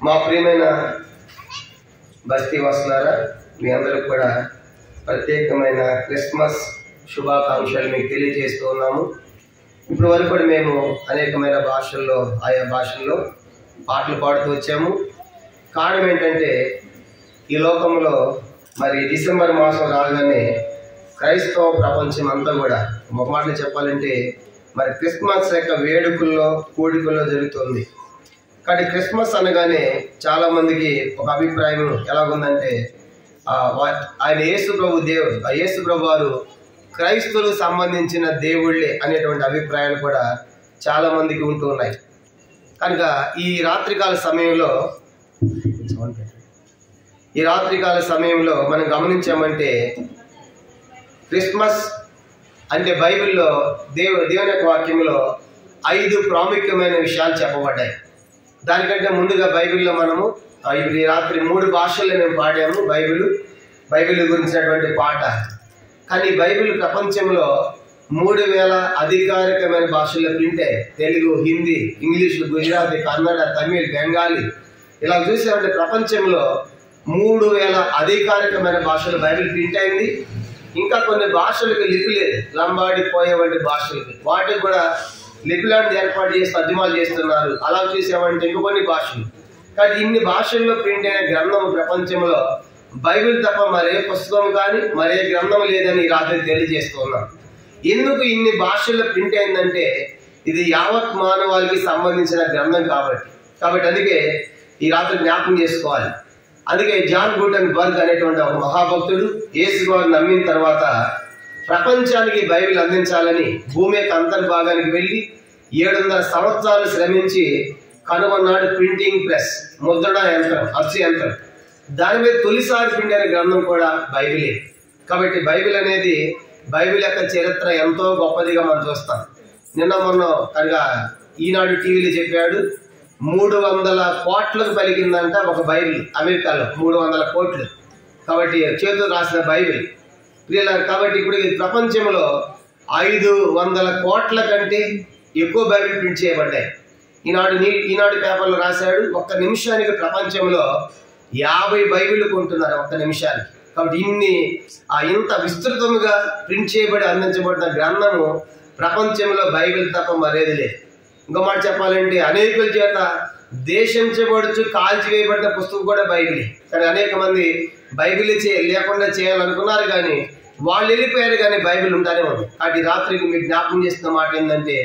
మా ప్రియమైన బస్తీ వాసులారా, మీ అందరికి కూడా ప్రత్యేకమైన క్రిస్మస్ శుభాకాంక్షలు మీకు తెలియజేస్తూ ఉన్నాము. ఇప్పటి వరకు కూడా మేము అనేకమైన భాషల్లో ఆయా భాషల్లో పాటలు పాడుతూ వచ్చాము. కారణం ఏంటంటే, ఈ లోకంలో మరి డిసెంబర్ మాసం రాగానే క్రైస్తవ ప్రపంచం అంతా కూడా ఒక మాటలో చెప్పాలంటే మరి క్రిస్మస్ యొక్క వేడుకల్లో కూడికల్లో జరుగుతుంది. కాబట్టి క్రిస్మస్ అనగానే చాలామందికి ఒక అభిప్రాయం ఎలాగుందంటే, ఆయన యేసు ప్రభు దేవుడు, ఆ యేసు ప్రభు వారు క్రైస్తవులకు సంబంధించిన దేవుళ్ళే అనేటువంటి అభిప్రాయాలు కూడా చాలామందికి ఉంటూ ఉన్నాయి. కనుక ఈ రాత్రికాల సమయంలో మనం గమనించామంటే, క్రిస్మస్ అంటే బైబిల్లో దేవుని యొక్క వాక్యంలో 5 ప్రాముఖ్యమైన విషయాలు చెప్పబడ్డాయి. దానికంటే ముందుగా బైబిల్లో మనము ఈ రాత్రి 3 భాషల్లో మేము పాడాము బైబిల్ గురించినటువంటి పాట. కానీ బైబిల్ ప్రపంచంలో 3000 అధికారికమైన భాషల్లో ప్రింట్ అయ్యాయి. తెలుగు, హిందీ, ఇంగ్లీషు, గుజరాతీ, కన్నడ, తమిళ్, బెంగాలీ ఇలా చూసామంటే ప్రపంచంలో 3000 అధికారికమైన భాషలు బైబిల్ ప్రింట్ అయింది. ఇంకా కొన్ని భాషలకు లిపి లేదు, లంబాడి, పోయే వంటి భాషలకి, వాటికి కూడా లిపిలాంటి ఏర్పాటు చేసి తర్జుమాలు చేస్తున్నారు. అలా చూసామంటే ఇంక కొన్ని భాషలు. కానీ ఇన్ని భాషల్లో ప్రింట్ అయిన గ్రంథం ప్రపంచంలో బైబిల్ తప్ప మరే పుస్తకం కానీ మరే గ్రంథం లేదని ఈ రాత్రి తెలియజేస్తూ ఉన్నాం. ఎందుకు ఇన్ని భాషల్లో ప్రింట్ అయిందంటే, ఇది యావత్ మానవాళికి సంబంధించిన గ్రంథం కాబట్టి అందుకే ఈ రాత్రి జ్ఞాపకం చేసుకోవాలి. అందుకే జాన్ గుటెన్బర్గ్ అనేటువంటి ఒక మహాభక్తుడు యేసు వారిని నమ్మిన తర్వాత ప్రపంచానికి బైబిల్ అందించాలని భూమి యొక్క అంతర్భాగానికి వెళ్ళి 700 సంవత్సరాలు శ్రమించి కనుగొన్నాడు ప్రింటింగ్ ప్రెస్, ముద్రణ యంత్రం, అచ్చు యంత్రం. దాని మీద తొలిసారి ప్రింట్ అయిన గ్రంథం కూడా బైబిలే. కాబట్టి బైబిల్ యొక్క చరిత్ర ఎంతో గొప్పదిగా మనం చూస్తాం. నిన్న మొన్న కనుక ఈనాడు టీవీలో చెప్పాడు, 300 కోట్లకు పలికిందంట ఒక బైబిల్ అమెరికాలో, 300 కోట్లు. కాబట్టి చేతులు రాసిన బైబిల్ కాబట్టి ఇప్పుడు ప్రపంచంలో 500 కోట్ల కంటే ఎక్కువ బైబిల్ ప్రింట్ చేయబడ్డాయి. ఈనాడు పేపర్లో రాశాడు, ఒక్క నిమిషానికి ప్రపంచంలో 50 బైబిల్ కొంటున్నారు ఒక్క నిమిషానికి. కాబట్టి ఇంత విస్తృతంగా ప్రింట్ చేయబడి అందించబడిన గ్రంథము ప్రపంచంలో బైబిల్ తప్ప మరేది లేదు. ఇంకో మాట చెప్పాలంటే, అనేకుల చేత దేశించబడుచు కాల్చివేయబడిన పుస్తకం కూడా బైబిల్. కానీ అనేక మంది బైబిల్ లేకుండా చేయాలనుకున్నారు, కానీ వాళ్ళు వెళ్ళిపోయారు, కానీ బైబిల్ ఉంటానే ఉంది. కాబట్టి రాత్రికి మీకు జ్ఞాపకం చేస్తున్న మాట ఏంటంటే,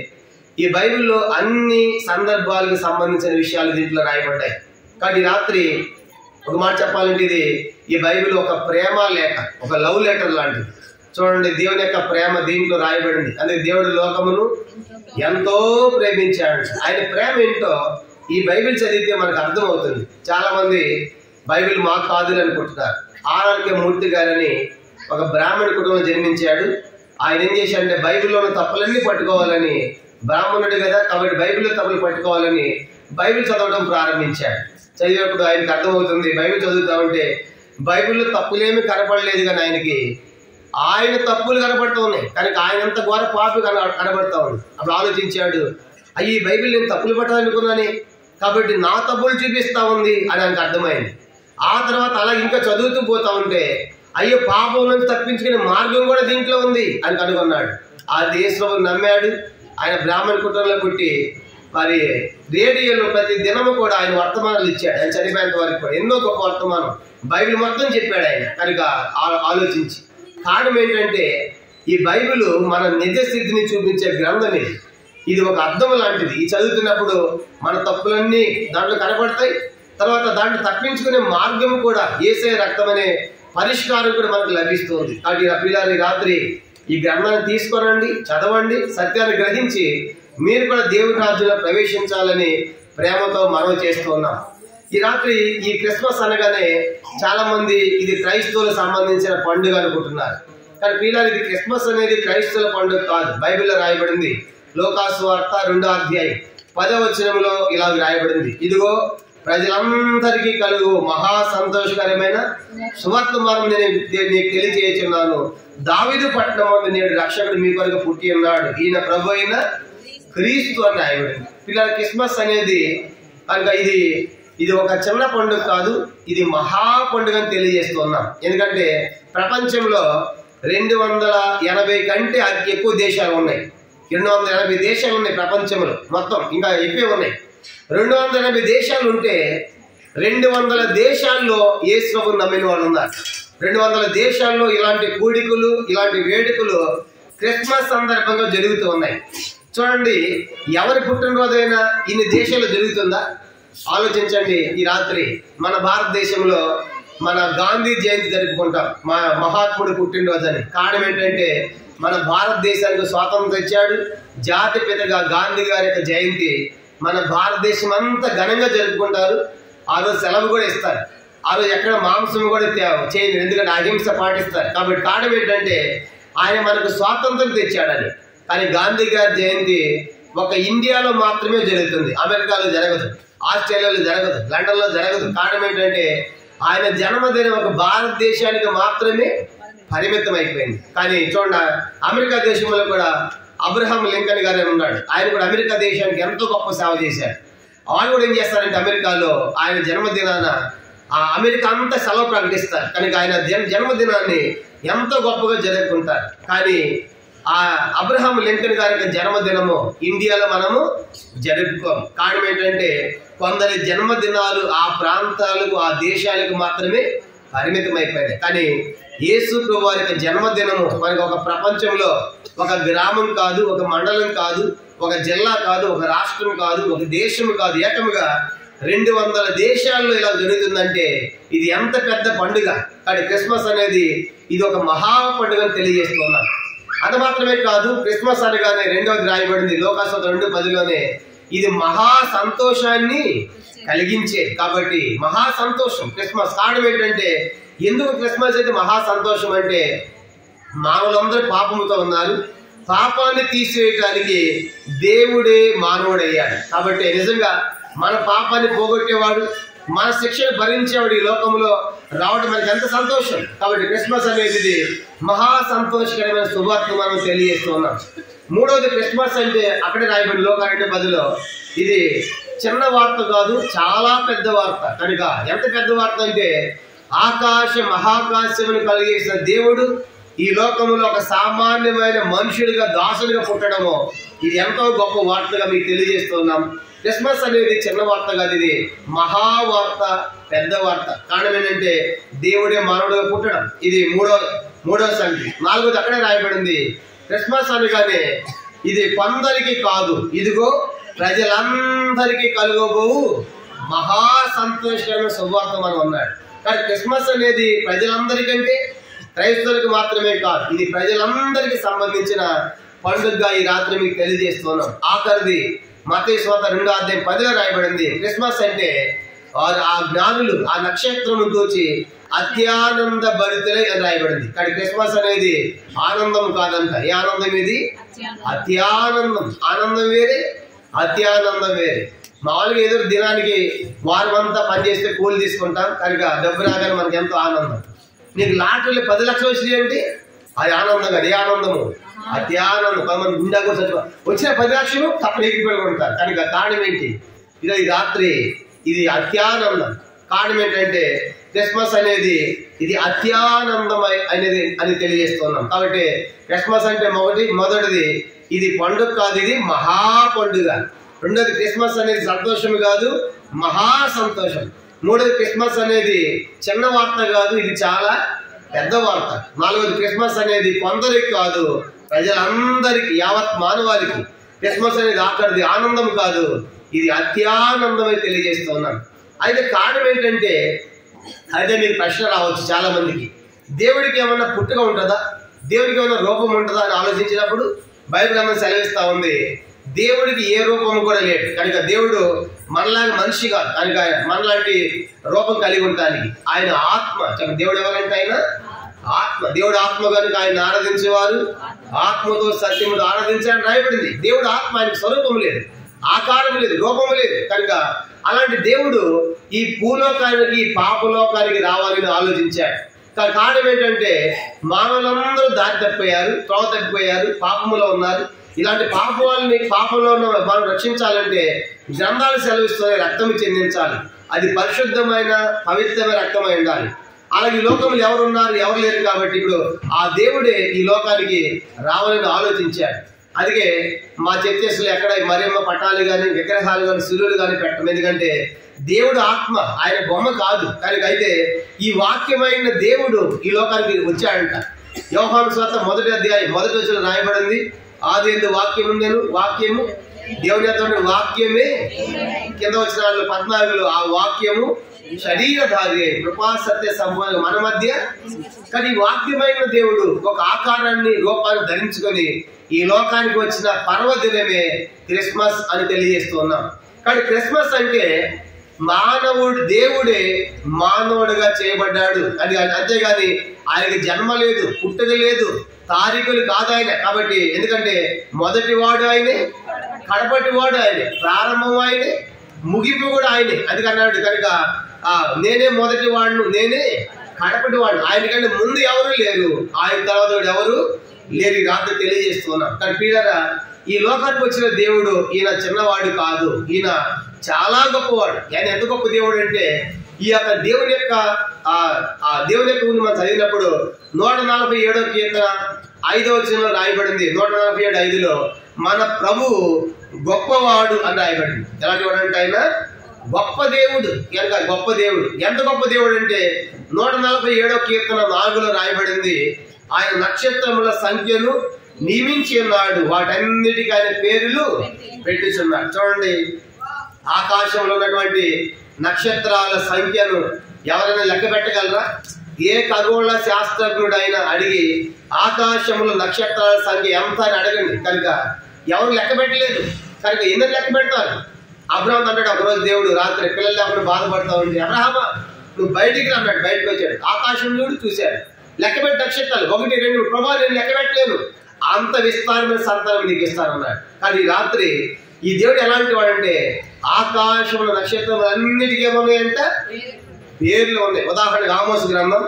ఈ బైబిల్లో అన్ని సందర్భాలకు సంబంధించిన విషయాలు దీంట్లో రాయబడ్డాయి. కాబట్టి రాత్రి ఒక మాట చెప్పాలంటే, ఈ బైబిల్ ఒక ప్రేమ లేఖ, ఒక లవ్ లెటర్ లాంటిది. చూడండి, దేవుని యొక్క ప్రేమ దీంట్లో రాయబడింది. అందుకే దేవుడు లోకమును ఎంతో ప్రేమించాడు. ఆయన ప్రేమ ఏంటో ఈ బైబిల్ చదివితే మనకు అర్థమవుతుంది. చాలా మంది బైబిల్ మాకు కాదు అనుకుంటున్నారు. ఆర్ఆర్కే మూర్తి గారని ఒక బ్రాహ్మణ కుటుంబంలో జన్మించాడు. ఆయన ఏం చేశాడంటే, బైబిల్లోని తప్పులన్నీ పట్టుకోవాలని, బ్రాహ్మణుడు కదా కాబట్టి బైబిల్లో తప్పులు పట్టుకోవాలని బైబిల్ చదవడం ప్రారంభించాడు. చదివేప్పుడు ఆయనకు అర్థమవుతుంది, బైబిల్ చదువుతా ఉంటే బైబిల్లో తప్పులేమీ కనపడలేదు, కానీ ఆయన తప్పులు కనబడుతూ ఉన్నాయి. కానీ ఆయనంత ఘోర పాపి కనబడతా ఉంది. అప్పుడు ఆలోచించాడు, ఈ బైబిల్ నేను తప్పులు పట్టాలనుకున్నానే, కాబట్టి నా తప్పులు చూపిస్తా ఉంది అని ఆయనకు అర్థమైంది. ఆ తర్వాత అలా ఇంకా చదువుతూ పోతా ఉంటే, అయ్యో పాపం నుంచి తప్పించుకునే మార్గం కూడా దీంట్లో ఉంది అని కనుగొన్నాడు. ఆ దేశంలో నమ్మాడు. ఆయన బ్రాహ్మణ కుటుంబంలో పుట్టి మరి రేడియోలో ప్రతి దినము కూడా ఆయన వర్తమానాలు ఇచ్చాడు. ఆయన చనిపోయేంత వరకు కూడా ఎన్నో గొప్ప వర్తమానం బైబిల్ మొత్తం చెప్పాడు ఆయన. కనుక ఆలోచించి కారణం ఏంటంటే, ఈ బైబిల్ మన నిజ స్థితిని చూపించే గ్రంథం. ఇది ఒక అద్దం లాంటిది. ఈ చదువుతున్నప్పుడు మన తప్పులన్నీ దాంట్లో కనబడతాయి. తర్వాత దాంట్లో తప్పించుకునే మార్గం కూడా, యేసయ్య రక్తం అనే పరిష్కారం కూడా మనకు లభిస్తుంది. కాబట్టి పిల్లలు రాత్రి ఈ గ్రంథాన్ని తీసుకోనండి, చదవండి, సత్యాన్ని గ్రహించి మీరు కూడా దేవుని రాజ్యంలో ప్రవేశించాలని ప్రేమతో మనవి చేస్తూ ఉన్నాం. ఈ రాత్రి ఈ క్రిస్మస్ అనగానే చాలా మంది ఇది క్రైస్తవులకు సంబంధించిన పండుగ అనుకుంటున్నారు. కానీ పిల్లలు, ఇది క్రిస్మస్ అనేది క్రైస్తవుల పండుగ కాదు. బైబిల్లో రాయబడింది. లోకాసు వార్త 2వ అధ్యాయం 10వ వచనంలో ఇలా రాయబడింది, ఇదిగో ప్రజలందరికీ కలుగు మహా సంతోషకరమైన సువర్తమానం నేను నీకు తెలియజేయుచున్నాను. దావీదు పట్టణమందు నేడు రక్షకుడు మీ కొరకు పుట్టి ఉన్నాడు, ఈయన ప్రభు అయిన క్రీస్తు అని రాయబడింది. పిల్లల క్రిస్మస్ అనేది కనుక ఇది ఒక చిన్న పండుగ కాదు, ఇది మహా పండుగ అని తెలియజేస్తున్నాం. ఎందుకంటే ప్రపంచంలో 280 కంటే అతి ఎక్కువ దేశాలు ఉన్నాయి. 280 దేశాలు ఉన్నాయి ప్రపంచంలో మొత్తం, ఇంకా ఎక్కువే ఉన్నాయి. 280 దేశాలు ఉంటే 200 దేశాల్లో యేసు ప్రభువుని నమ్మిన వాళ్ళు ఉన్నారు. 200 దేశాల్లో ఇలాంటి కూడికలు, ఇలాంటి వేడుకలు క్రిస్మస్ సందర్భంగా జరుగుతూ ఉన్నాయి. చూడండి, ఎవరి పుట్టినరోజైనా ఇన్ని దేశాల్లో జరుగుతుందా? ఆలోచించండి. ఈ రాత్రి మన భారతదేశంలో మన గాంధీ జయంతి జరుపుకుంటాం, మా మహాత్ముడు పుట్టినరోజు అని. కారణం ఏంటంటే మన భారతదేశానికి స్వాతంత్రం తెచ్చాడు. జాతిపితగా గాంధీ గారి యొక్క జయంతి మన భారతదేశం అంతా ఘనంగా జరుపుకుంటారు. ఆ రోజు సెలవు కూడా ఇస్తారు. ఆ రోజు ఎక్కడ మాంసం కూడా చేయరు, ఎందుకంటే అహింస పాటిస్తారు. కాబట్టి కారణం ఏంటంటే ఆయన మనకు స్వాతంత్రం తెచ్చాడని. కానీ గాంధీ గారి జయంతి ఒక ఇండియాలో మాత్రమే జరుగుతుంది, అమెరికాలో జరగదు, ఆస్ట్రేలియాలో జరగదు, లండన్లో జరగదు. కారణం ఏంటంటే ఆయన జన్మదినం ఒక భారతదేశానికి మాత్రమే పరిమితం అయిపోయింది. కానీ చూడండి, అమెరికా దేశంలో కూడా అబ్రహాం లింకన్ గారు ఉన్నాడు. ఆయన కూడా అమెరికా దేశానికి ఎంతో గొప్ప సేవ చేశారు. వాళ్ళు కూడా ఏం చేస్తారంటే అమెరికాలో ఆయన జన్మదినాన అమెరికా అంతా సెలవు ప్రకటిస్తారు. కనుక ఆయన జన్మదినాన్ని ఎంతో గొప్పగా జరుపుకుంటారు. కానీ ఆ అబ్రహాం లింకన్ గారి యొక్క జన్మదినము ఇండియాలో మనము జరుపుకోము. కారణం ఏంటంటే కొందరి జన్మదినాలు ఆ ప్రాంతాలకు, ఆ దేశాలకు మాత్రమే పరిమితం అయిపోయాయి. కానీ యేసు ప్రభు వారి యొక్క జన్మదినము మనకి ఒక ప్రపంచంలో ఒక గ్రామం కాదు, ఒక మండలం కాదు, ఒక జిల్లా కాదు, ఒక రాష్ట్రం కాదు, ఒక దేశం కాదు, ఏకముగా 200 దేశాల్లో ఇలా జరుగుతుందంటే ఇది ఎంత పెద్ద పండుగ. కానీ క్రిస్మస్ అనేది ఇది ఒక మహా పండుగ అని తెలియజేస్తున్నాం. అది మాత్రమే కాదు, క్రిస్మస్ అనగానే రెండవది రాయబడింది లోకాసువార్త 2:10లోనే, ఇది మహా సంతోషాన్ని కలిగించే. కాబట్టి మహా సంతోషం క్రిస్మస్. కారణం ఏంటంటే ఎందుకు క్రిస్మస్ అయితే మహా సంతోషం అంటే మానవులందరూ పాపముతో ఉన్నారు, పాపాన్ని తీసివేయటానికి దేవుడే మానవుడయ్యాడు. కాబట్టి నిజంగా మన పాపాన్ని పోగొట్టేవాడు, మన శిక్షను భరించేవాడు ఈ లోకంలో రావడం మనకి ఎంత సంతోషం. కాబట్టి క్రిస్మస్ అనేది మహా సంతోషకరమైన శుభార్త మనం తెలియజేస్తున్నాం. మూడవది క్రిస్మస్ అంటే అక్కడే రాయబడి లోకాసు 2:10లో ఇది చిన్న వార్త కాదు, చాలా పెద్ద వార్త. కనుక ఎంత పెద్ద వార్త అంటే ఆకాశ మహాకాశమును కలిగేసిన దేవుడు ఈ లోకంలో ఒక సామాన్యమైన మనుషుడిగా, దాసుడిగా పుట్టడము ఇది ఎంతో గొప్ప వార్తగా మీకు తెలియజేస్తున్నాం. క్రిస్మస్ అనేది చిన్న వార్త కాదు, ఇది మహావార్త, పెద్ద వార్త. కారణం ఏంటంటే దేవుడే మానవుడిగా పుట్టడం. ఇది మూడో సంగతి. నాలుగోది అక్కడే రాయబడింది, క్రిస్మస్ అనగానే ఇది కొందరికి కాదు, ఇదిగో ప్రజలందరికీ కలుగబోవు మహా సంతోషకరమైన శుభవార్త మనం అన్నాడు. కానీ క్రిస్మస్ అనేది ప్రజలందరికంటే క్రైస్తవులకు మాత్రమే కాదు, ఇది ప్రజలందరికీ సంబంధించిన పండుగగా ఈ రాత్రి మీకు తెలియజేస్తున్నాం. ఆఖరిది మత్తయి సువార్త 2:10లో రాయబడింది, క్రిస్మస్ అంటే ఆ జ్ఞానులు ఆ నక్షత్రం చూచి అత్యానంద భరితులై అని రాయబడింది. కానీ క్రిస్మస్ అనేది ఆనందం కాదంట. ఏ ఆనందం ఇది? అత్యానందం. ఆనందం వేరే, అత్యానందం వేరే. మామూలుగా ఏదో దినానికి వారం అంతా పనిచేస్తే కూలి తీసుకుంటాం, కనుక డబ్బు రాగానే మనకి ఎంతో ఆనందం. నీకు లాటరీలో 10 లక్షలు వచ్చినాయి అంటే అది ఆనందం కాదు. ఏ ఆనందము? అత్యానందం. కొంతమంది గుండా కూడా వచ్చిన 10 లక్షలు తప్పని ఎగిరిపోయి ఉంటారు. కనుక కారణం ఏంటి? ఇది రాత్రి ఇది అత్యానందం. కారణం ఏంటంటే క్రిస్మస్ అనేది ఇది అత్యానందం అనేది అని తెలియజేస్తున్నాం. కాబట్టి క్రిస్మస్ అంటే మొదటిది ఇది పండుగ కాదు, ఇది మహా పండుగ. రెండోది క్రిస్మస్ అనేది సంతోషం కాదు, మహా సంతోషం. మూడోది క్రిస్మస్ అనేది చిన్న వార్త కాదు, ఇది చాలా పెద్ద వార్త. నాలుగోది క్రిస్మస్ అనేది కొందరికి కాదు, ప్రజలందరికీ, యావత్ మానవాళికి. క్రిస్మస్ అనేది ఆఖరిది ఆనందం కాదు, ఇది అత్యానందం అని తెలియజేస్తున్నాను. అయితే కారణం ఏంటంటే అయితే మీకు ప్రశ్న రావచ్చు చాలా మందికి, దేవుడికి ఏమన్నా పుట్టుక ఉంటుందా, దేవుడికి ఏమన్నా రూపం ఉంటుందా అని ఆలోచించినప్పుడు బైబిల్ ఏమన్నా సెలవిస్తా ఉంది, దేవుడికి ఏ రూపం కూడా లేదు. కనుక దేవుడు మనలాంటి మనిషి కాదు, కనుక మనలాంటి రూపం కలిగి ఉండటానికి ఆయన ఆత్మ. దేవుడు ఎవరంటే ఆయన ఆత్మ. దేవుడు ఆత్మ కనుక ఆయన ఆరాధించేవారు ఆత్మతో సత్యముతో ఆరాధించాలని రాయబడింది. దేవుడు ఆత్మ, ఆయనకు స్వరూపం లేదు, ఆకారం లేదు, రూపం లేదు. కనుక అలాంటి దేవుడు ఈ భూలోకానికి, పాపలోకానికి రావాలని ఆలోచించాడు. కారణం ఏంటంటే మానవులందరూ దారి తప్పిపోయారు, త్రోవ తప్పిపోయారు, పాపములో ఉన్నారు. ఇలాంటి పాపంలో ఉన్న మనం రక్షించాలంటే గ్రంథాలు సెలవిస్తున్నాయి, రక్తం చెందించాలి. అది పరిశుద్ధమైన పవిత్రమైన రక్తమై ఉండాలి. అలాగే ఈ లోకంలో ఎవరున్నారు, ఎవరు లేరు కాబట్టి ఇప్పుడు ఆ దేవుడే ఈ లోకానికి రావాలని ఆలోచించాడు. అందుకే మా చర్చెస్లో ఎక్కడ మరియమ్మ పటాలు కానీ విగ్రహాలు కానీ శిలువలు కానీ పెట్టడం. ఎందుకంటే దేవుడు ఆత్మ, ఆయన బొమ్మ కాదు. కానీ అయితే ఈ వాక్యమైన దేవుడు ఈ లోకానికి వచ్చాడంట. యోహాను సువార్త 1వ అధ్యాయం 1వ వచనం రాయబడింది, ఆది యందు వాక్యం ఉండెను, వాక్యము దేవుని యొద్ద ఉండే వాక్యమే. కింద వచనాల్లో 14లో ఆ వాక్యము శరీరధారి అయి కృపా సత్య సంపూర్ణ మన మధ్య. కానీ వాక్యమైన దేవుడు ఒక ఆకారాన్ని రూపాన్ని ధరించుకొని ఈ లోకానికి వచ్చిన పర్వదినమే క్రిస్మస్ అని తెలియజేస్తూ ఉన్నాం. కానీ క్రిస్మస్ అంటే మానవుడు, దేవుడే మానవుడిగా చేయబడ్డాడు అని. అంతేగాని ఆయనకి జన్మ లేదు, పుట్టుక లేదు, తారీఖులు కాదు ఆయన. కాబట్టి ఎందుకంటే మొదటి వాడు ఆయనే, కడపటి వాడు ఆయనే, ప్రారంభం ఆయనే, ముగింపు కూడా ఆయనే. అది అన్నాడు కనుక నేనే మొదటి వాడును, నేనే కడపటి వాడు. ఆయనకంటే ముందు ఎవరు లేరు, ఆయన తర్వాత ఎవరు లేరు. ఈ రాత్రి తెలియజేస్తున్నాం. కానీ పిల్లరా, ఈ లోకానికి వచ్చిన దేవుడు ఈయన చిన్నవాడు కాదు, ఈయన చాలా గొప్పవాడు. ఆయన ఎంత గొప్ప దేవుడు అంటే ఈ యొక్క దేవుని యొక్క దేవుని యొక్క ముందు మనం చదివినప్పుడు 147వ కీర్తన 5వ వచనంలో రాయబడింది. 147:5లో మన ప్రభు గొప్పవాడు అని రాయబడింది. ఎలాంటి వాడు అంటే ఆయన గొప్ప దేవుడు. కనుక గొప్ప దేవుడు. ఎంత గొప్ప దేవుడు అంటే 147వ కీర్తన 4లో రాయబడింది, ఆయన నక్షత్రముల సంఖ్యను నియమించి ఉన్నాడు, వాటన్నిటికీ ఆయన పేర్లు పెట్టుచున్నాడు. చూడండి, ఆకాశంలో ఉన్నటువంటి నక్షత్రాల సంఖ్యను ఎవరైనా లెక్క పెట్టగలరా? ఏ ఖగోళ శాస్త్రజ్ఞుడైనా అడిగి ఆకాశంలో నక్షత్రాల సంఖ్య ఎంత అని అడగండి. కనుక ఎవరు లెక్క పెట్టలేదు. కనుక ఎందుకు లెక్క పెడతారు? అబ్రహాం అన్నాడు ఒకరోజు దేవుడు రాత్రి పిల్లలు లేకుండా బాధపడతా ఉంది, అబ్రహామా నువ్వు బయటికి అన్నాడు. బయటకు వచ్చాడు, ఆకాశం చూడు చూశాడు, లెక్క పెట్టి నక్షత్రాలు 1, 2 ప్రభా నేను లెక్క పెట్టలేను, అంత విస్తారమైన సంతానం నీకు ఇస్తానన్నాడు. కానీ రాత్రి ఈ దేవుడు ఎలాంటి వాడంటే ఆకాశంలో నక్షత్రం అన్నిటికీ ఏమన్నాయంట పేర్లు ఉన్నాయి. ఉదాహరణకు ఆమోసు గ్రంథం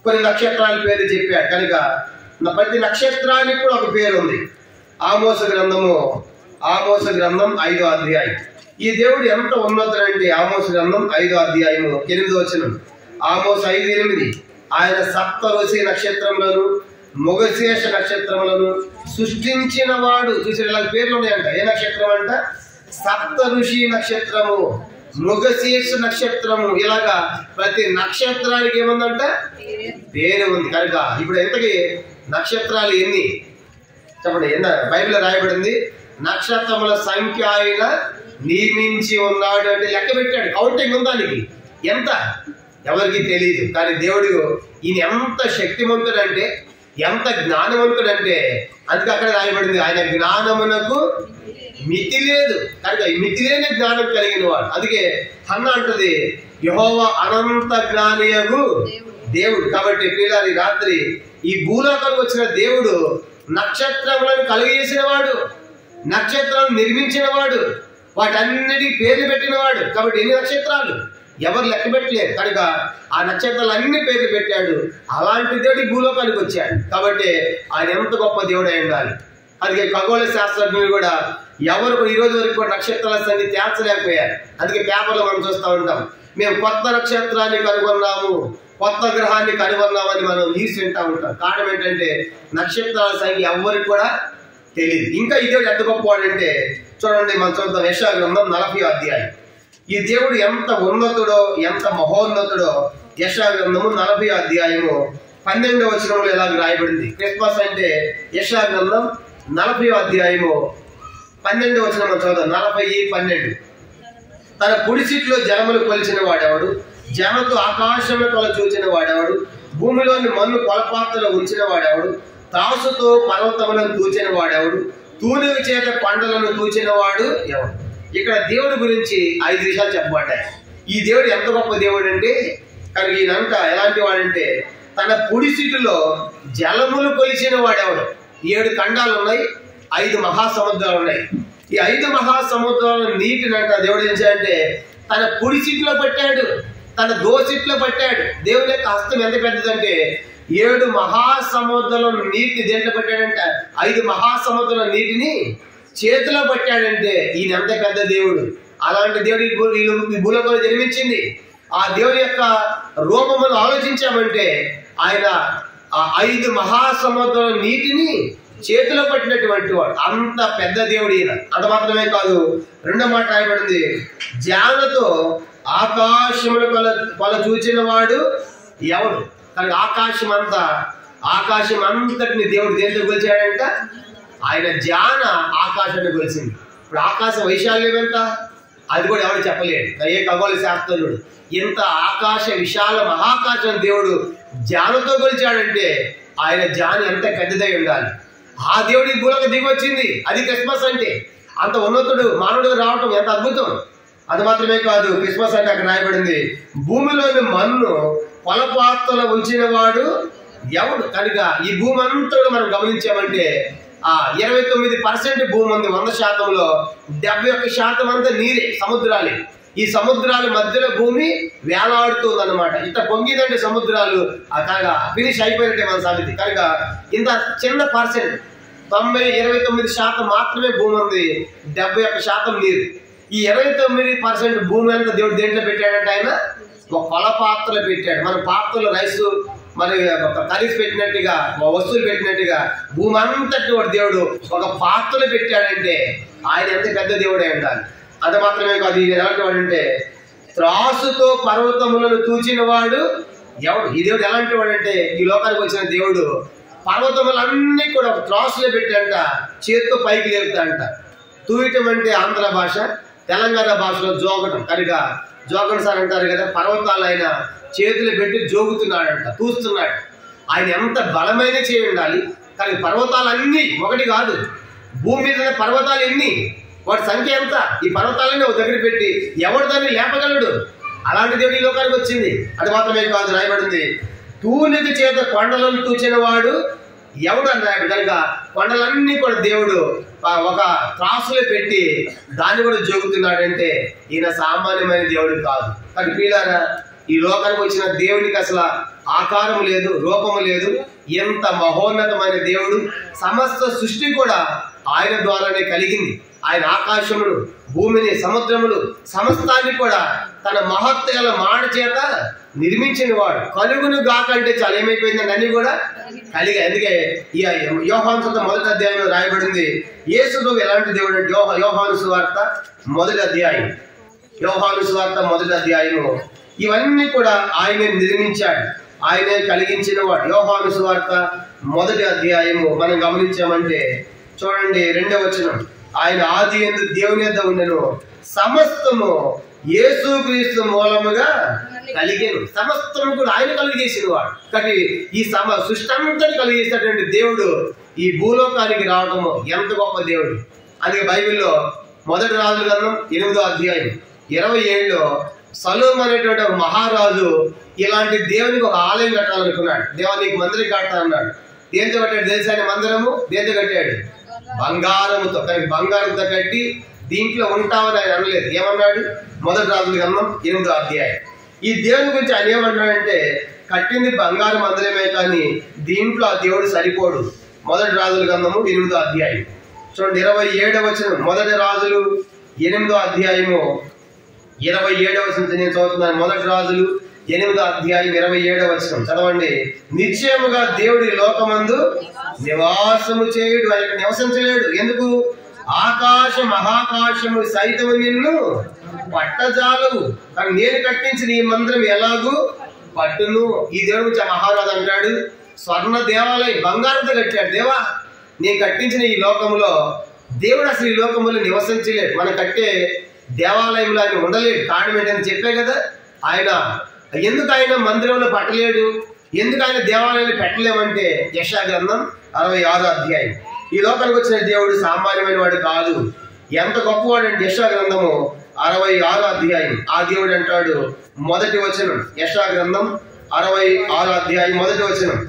కొన్ని నక్షత్రాల పేర్లు చెప్పాడు. కనుక ప్రతి నక్షత్రానికి కూడా ఒక పేరు ఉంది. ఆమోసు గ్రంధం 5వ అధ్యాయం. ఈ దేవుడు ఎంత ఉన్నతుడంటే ఆమోసు గ్రంథం 5వ అధ్యాయము 8వ వచనం. ఆమోసు 5:8 ఆయన సప్తఋషి నక్షత్రములను మొగశేష నక్షత్రములను సృష్టించిన వాడు. చూసాడు, ఇలా పేర్లు ఉన్నాయంట. ఏ నక్షత్రం అంట? సప్త ఋషి నక్షత్రము, మృగశీర్ష నక్షత్రము. ఇలాగా ప్రతి నక్షత్రానికి ఏముందంట పేరు ఉంది. కనుక ఇప్పుడు ఎంతకి నక్షత్రాలు ఎన్ని చెప్పండి? బైబిల్లో రాయబడింది, నక్షత్రముల సంఖ్య ఆయన నియమించి ఉన్నాడు అంటే లెక్క పెట్టాడు. కౌంటింగ్ ఉందానికి ఎంత ఎవరికి తెలియదు. కానీ దేవుడు ఈయన ఎంత శక్తివంతుడంటే, ఎంత జ్ఞానవంతుడంటే అందుకే అక్కడ రాయబడింది, ఆయన జ్ఞానమునకు మితి లేదు. కనుక మితి లేని జ్ఞానం కలిగిన వాడు. అందుకే హన్న అంటది, యెహోవా అనంత జ్ఞానియగు దేవుడు. కాబట్టి పిల్లలు ఈ రాత్రి ఈ భూలోకానికి వచ్చిన దేవుడు నక్షత్రములను కలిగజేసిన వాడు, నక్షత్రాలను నిర్మించిన వాడు, వాటన్నిటికీ పేర్లు పెట్టిన వాడు. కాబట్టి ఎన్ని నక్షత్రాలు ఎవరు లెక్క పెట్టలేరు. కనుక ఆ నక్షత్రాలు అన్ని పేర్లు పెట్టాడు. అలాంటి దేవుడు భూలోకానికి వచ్చాడు. కాబట్టి ఆయన ఎంత గొప్ప దేవుడు అయి ఉండాలి. అందుకే ఖగోళ శాస్త్రజ్ఞులు కూడా ఎవరు ఈ రోజు వరకు కూడా నక్షత్రాల సంగతి తేల్చలేకపోయారు. అందుకే పేపర్లో మనం చూస్తూ ఉంటాం, మేము కొత్త నక్షత్రాన్ని కనుగొన్నాము, కొత్త గ్రహాన్ని కనుగొన్నామని మనం న్యూస్ వింటూ ఉంటాం. కారణం ఏంటంటే నక్షత్రాల సంఖ్య ఎవరికి కూడా తెలియదు. ఇంకా ఈ దేవుడు ఎంత గొప్పవాడు అంటే చూడండి, మనం చూద్దాం యెషయా గ్రంథం 40వ అధ్యాయం. ఈ దేవుడు ఎంత ఉన్నతుడో, ఎంత మహోన్నతుడో యెషయా గ్రంథము 40వ అధ్యాయము 12వ వచనంలో ఎలా రాయబడింది. క్రిస్మస్ అంటే యెషయా గ్రంథం 40వ అధ్యాయము 12వ వచనం మనం చూద్దాం. 40:12 తన కుడిసిట్లో జనములు కొలిచిన వాడెవడు, జనతో ఆకాశంలో కొల చూచిన వాడెవడు, భూమిలోని మన్ను కొలపాత్రలో ఉంచిన వాడెవడు, తాసుతో పర్వతములను తూచిన వాడెవడు, తూనివి చేత కొండలను తూచిన వాడు ఎవడు. ఇక్కడ దేవుడి గురించి 5 విషయాలు చెప్పబడ్డాయి. ఈ దేవుడు ఎంత గొప్ప దేవుడు అంటే, కానీ ఈయనంట ఎలాంటి వాడంటే తన పుడిసిటిలో జలములు కొలిచిన వాడెవడు. 7 ఖండాలు ఉన్నాయి, 5 మహాసముద్రాలు ఉన్నాయి. ఈ 5 మహాసముద్రాల నీటినంట దేవుడు ఏం చేయాలంటే తన పుడిసిట్లో పట్టాడు, తన దోసిట్లో పట్టాడు. దేవుని యొక్క హస్తం ఎంత పెద్దదంటే 7 మహాసముద్రం నీటిని దేంట్లో పెట్టాడంట? 5 మహాసముద్రం నీటిని చేతిలో పట్టాడంటే ఈయన ఎంత పెద్ద దేవుడు. అలాంటి దేవుడు ఈ భూలోకంలో జన్మించింది. ఆ దేవుడి యొక్క రూపమును ఆలోచించామంటే ఆయన ఆ 5 మహాసముద్రం నీటిని చేతిలో పట్టినటువంటి వాడు. అంత పెద్ద దేవుడు ఈయన. అంత మాత్రమే కాదు, రెండో మాట రాయబడింది, జ్ఞానతో ఆకాశములు కొల చూచిన వాడు ఎవడు? కానీ ఆకాశం అంతటిని దేవుడు దేంతో కొలిచాడంట? ఆయన జ్ఞాన ఆకాశాన్ని కొలిసింది. ఇప్పుడు ఆకాశ వైశాల్యం ఎంత? అది కూడా ఎవరు చెప్పలేడు. ఏ ఖగోళ శాస్త్రజ్ఞుడు ఇంత ఆకాశ విశాల మహాకాశం దేవుడు జ్ఞానంతో కొలిచాడంటే ఆయన జ్ఞానం ఎంత పెద్దదై ఉండాలి. ఆ దేవుడి భూలోకి దిగి వచ్చింది. అది క్రిస్మస్ అంటే. అంత ఉన్నతుడు మానవుడిగా రావటం ఎంత అద్భుతం. అది మాత్రమే కాదు, క్రిస్మస్ అంటే అక్కడ రాయబడింది, భూమిలోని మన్ను పొలపాత్రలో ఉంచిన వాడు ఎవడు? కనుక ఈ భూమి అంతా మనం గమనించామంటే 29% భూమి ఉంది. 100%లో 71% అంతా నీరే, సముద్రాలే. ఈ సముద్రాల మధ్యలో భూమి వేలాడుతుంది అన్నమాట. ఇంత పొంగిదంటే సముద్రాలు కనుక ఫినిష్ అయిపోయినట్టే మన సాధించి. కనుక ఇంత చిన్న పర్సెంట్ 29% మాత్రమే భూమి ఉంది, 71% నీరు. ఈ 29% భూమి అంతా దేవుడు దేంట్లో పెట్టాడంటే ఆయన ఒక కొల పాత్రలో పెట్టాడు. మన పాత్రలో రైసు మరి కర్రీస్ పెట్టినట్టుగా వస్తువులు పెట్టినట్టుగా భూమి అంతటి వాడు దేవుడు ఒక పాత్రలో పెట్టాడంటే ఆయన ఎంత పెద్ద దేవుడే ఉండాలి. అంత మాత్రమే కాదు, ఇది ఎలాంటి వాడు అంటే త్రాసుతో పర్వతములను తూచిన వాడు ఎవడు? ఈ దేవుడు ఎలాంటి వాడు అంటే ఈ లోకానికి వచ్చిన దేవుడు పర్వతములన్నీ కూడా ఒక త్రాసులో పెట్టాడంట, చేతితో పైకి లేపుతాడంట. తూయటం అంటే ఆంధ్ర భాష, తెలంగాణ భాషలో జోగటం. కనుక జోగన్ సార్ అంటారు కదా, పర్వతాలు ఆయన చేతులు పెట్టి జోగుతున్నాడంట, తూస్తున్నాడు. ఆయన ఎంత బలమైన చేయి ఉండాలి. కానీ పర్వతాలన్నీ ఒకటి కాదు, భూమి మీద పర్వతాలు ఎన్ని, వాటి సంఖ్య ఎంత? ఈ పర్వతాలన్నీ ఒక దగ్గర పెట్టి ఎవడు దాన్ని లేపగలడు? అలాంటి దేవుడు ఈ లోకానికి వచ్చింది. అది మాత్రమే కాదు, రాయబడింది తూలిక చేత కొండలను తూచిన వాడు ఎవడు అన్నాడు. కనుక కొండలన్నీ కూడా దేవుడు ఒక త్రాసులో పెట్టి దాన్ని కూడా జోగుతున్నాడంటే ఈయన సామాన్యమైన దేవుడు కాదు. కానీ ప్రియులారా, ఈ లోకానికి వచ్చిన దేవునికి అసలు ఆకారం లేదు, రూపము లేదు. ఎంత మహోన్నతమైన దేవుడు. సమస్త సృష్టి కూడా ఆయన ద్వారానే కలిగింది. ఆయన ఆకాశములు, భూమిని, సముద్రములు సమస్తాన్ని కూడా తన మహత్తర మాట చేత నిర్మించిన వాడు. కలుగును గాకంటే చాలా ఏమైపోయిందండి, అన్ని కూడా కలిగా. అందుకే ఈ యోహాను సువార్త 1వ అధ్యాయంలో రాయబడింది యేసు ప్రభు ఎలాంటి దేవుడు అంటే యోహాను సువార్త 1వ అధ్యాయం, యోహాను సువార్త 1వ అధ్యాయము ఇవన్నీ కూడా ఆయనే నిర్మించాడు, ఆయనే కలిగించిన వాడు. యోహాను సువార్త 1వ అధ్యాయము మనం గమనించామంటే చూడండి 2వ వచనం, ఆయన ఆది యందు దేవుని యొద్ద ఉండెను, సమస్తము యేసుక్రీస్తు మూలముగా కలిగెను. సమస్తము కూడా ఆయన కలిగేసిన వాడు. కానీ ఈ సృష్టి అంతటి కలిగేసినటువంటి దేవుడు ఈ భూలోకానికి రావడము ఎంత గొప్ప దేవుడు. అందుకే బైబిల్లో 1వ రాజుల గ్రంథం 8వ అధ్యాయం 27లో సొలొమోను అనేటువంటి ఒక మహారాజు ఇలాంటి దేవునికి ఒక ఆలయం కట్టాలనుకున్నాడు. దేవానికి మందిరం కట్టాలన్నాడు. దేంతో కట్టాడు తెలుసా? ఆయన మందిరము దేంతో కట్టాడు? బంగారముతో. కానీ బంగారంతో కట్టి దీంట్లో ఉంటామని ఆయన అనలేదు. ఏమన్నాడు? 1వ రాజుల గ్రంథం 8వ అధ్యాయం. ఈ దేవుని గురించి ఆయన ఏమన్నాడంటే కట్టింది బంగారు మందిరమే కానీ దీంట్లో ఆ దేవుడు సరిపోడు. 1వ రాజుల గ్రంథము 8వ అధ్యాయం చూడండి 27వ వచనం. 1 రాజులు 8వ అధ్యాయము 27వ వచనం నేను చదువుతున్నాను. 1 రాజులు 8వ అధ్యాయం 27వ వచనం చదవండి. నిశ్చయముగా దేవుడి లోకమందు నివాసము చేయుడు, ఆయన నివసించలేడు. ఎందుకు? ఆకాశ మహాకాశము సైతము నిన్ను పట్టజాలవు, కానీ నేను కట్టించిన ఈ మందిరం ఎలాగూ పట్టును. ఈ దేవుడు గురించి మహారాజు అంటాడు, స్వర్ణ దేవాలయం బంగారంతో కట్టాడు. దేవా, నేను కట్టించిన ఈ లోకములో దేవుడు అసలు ఈ లోకములో నివసించలేడు. మనం కట్టే దేవాలయంలో ఆయన ఉండలేడు. కారణం ఏంటని చెప్పే కదా. ఆయన ఎందుకు ఆయన మందిరంలో పట్టలేడు, ఎందుకు ఆయన దేవాలయాన్ని పెట్టలేమంటే యెషయా గ్రంథం 66వ అధ్యాయం. ఈ లోకానికి వచ్చిన దేవుడు సామాన్యమైన వాడు కాదు. ఎంత గొప్పవాడు అంటే యెషయా గ్రంథము 66వ అధ్యాయం. ఆ దేవుడు అంటాడు, 1వ వచనం, యెషయా గ్రంథం 66వ అధ్యాయం 1వ వచనం,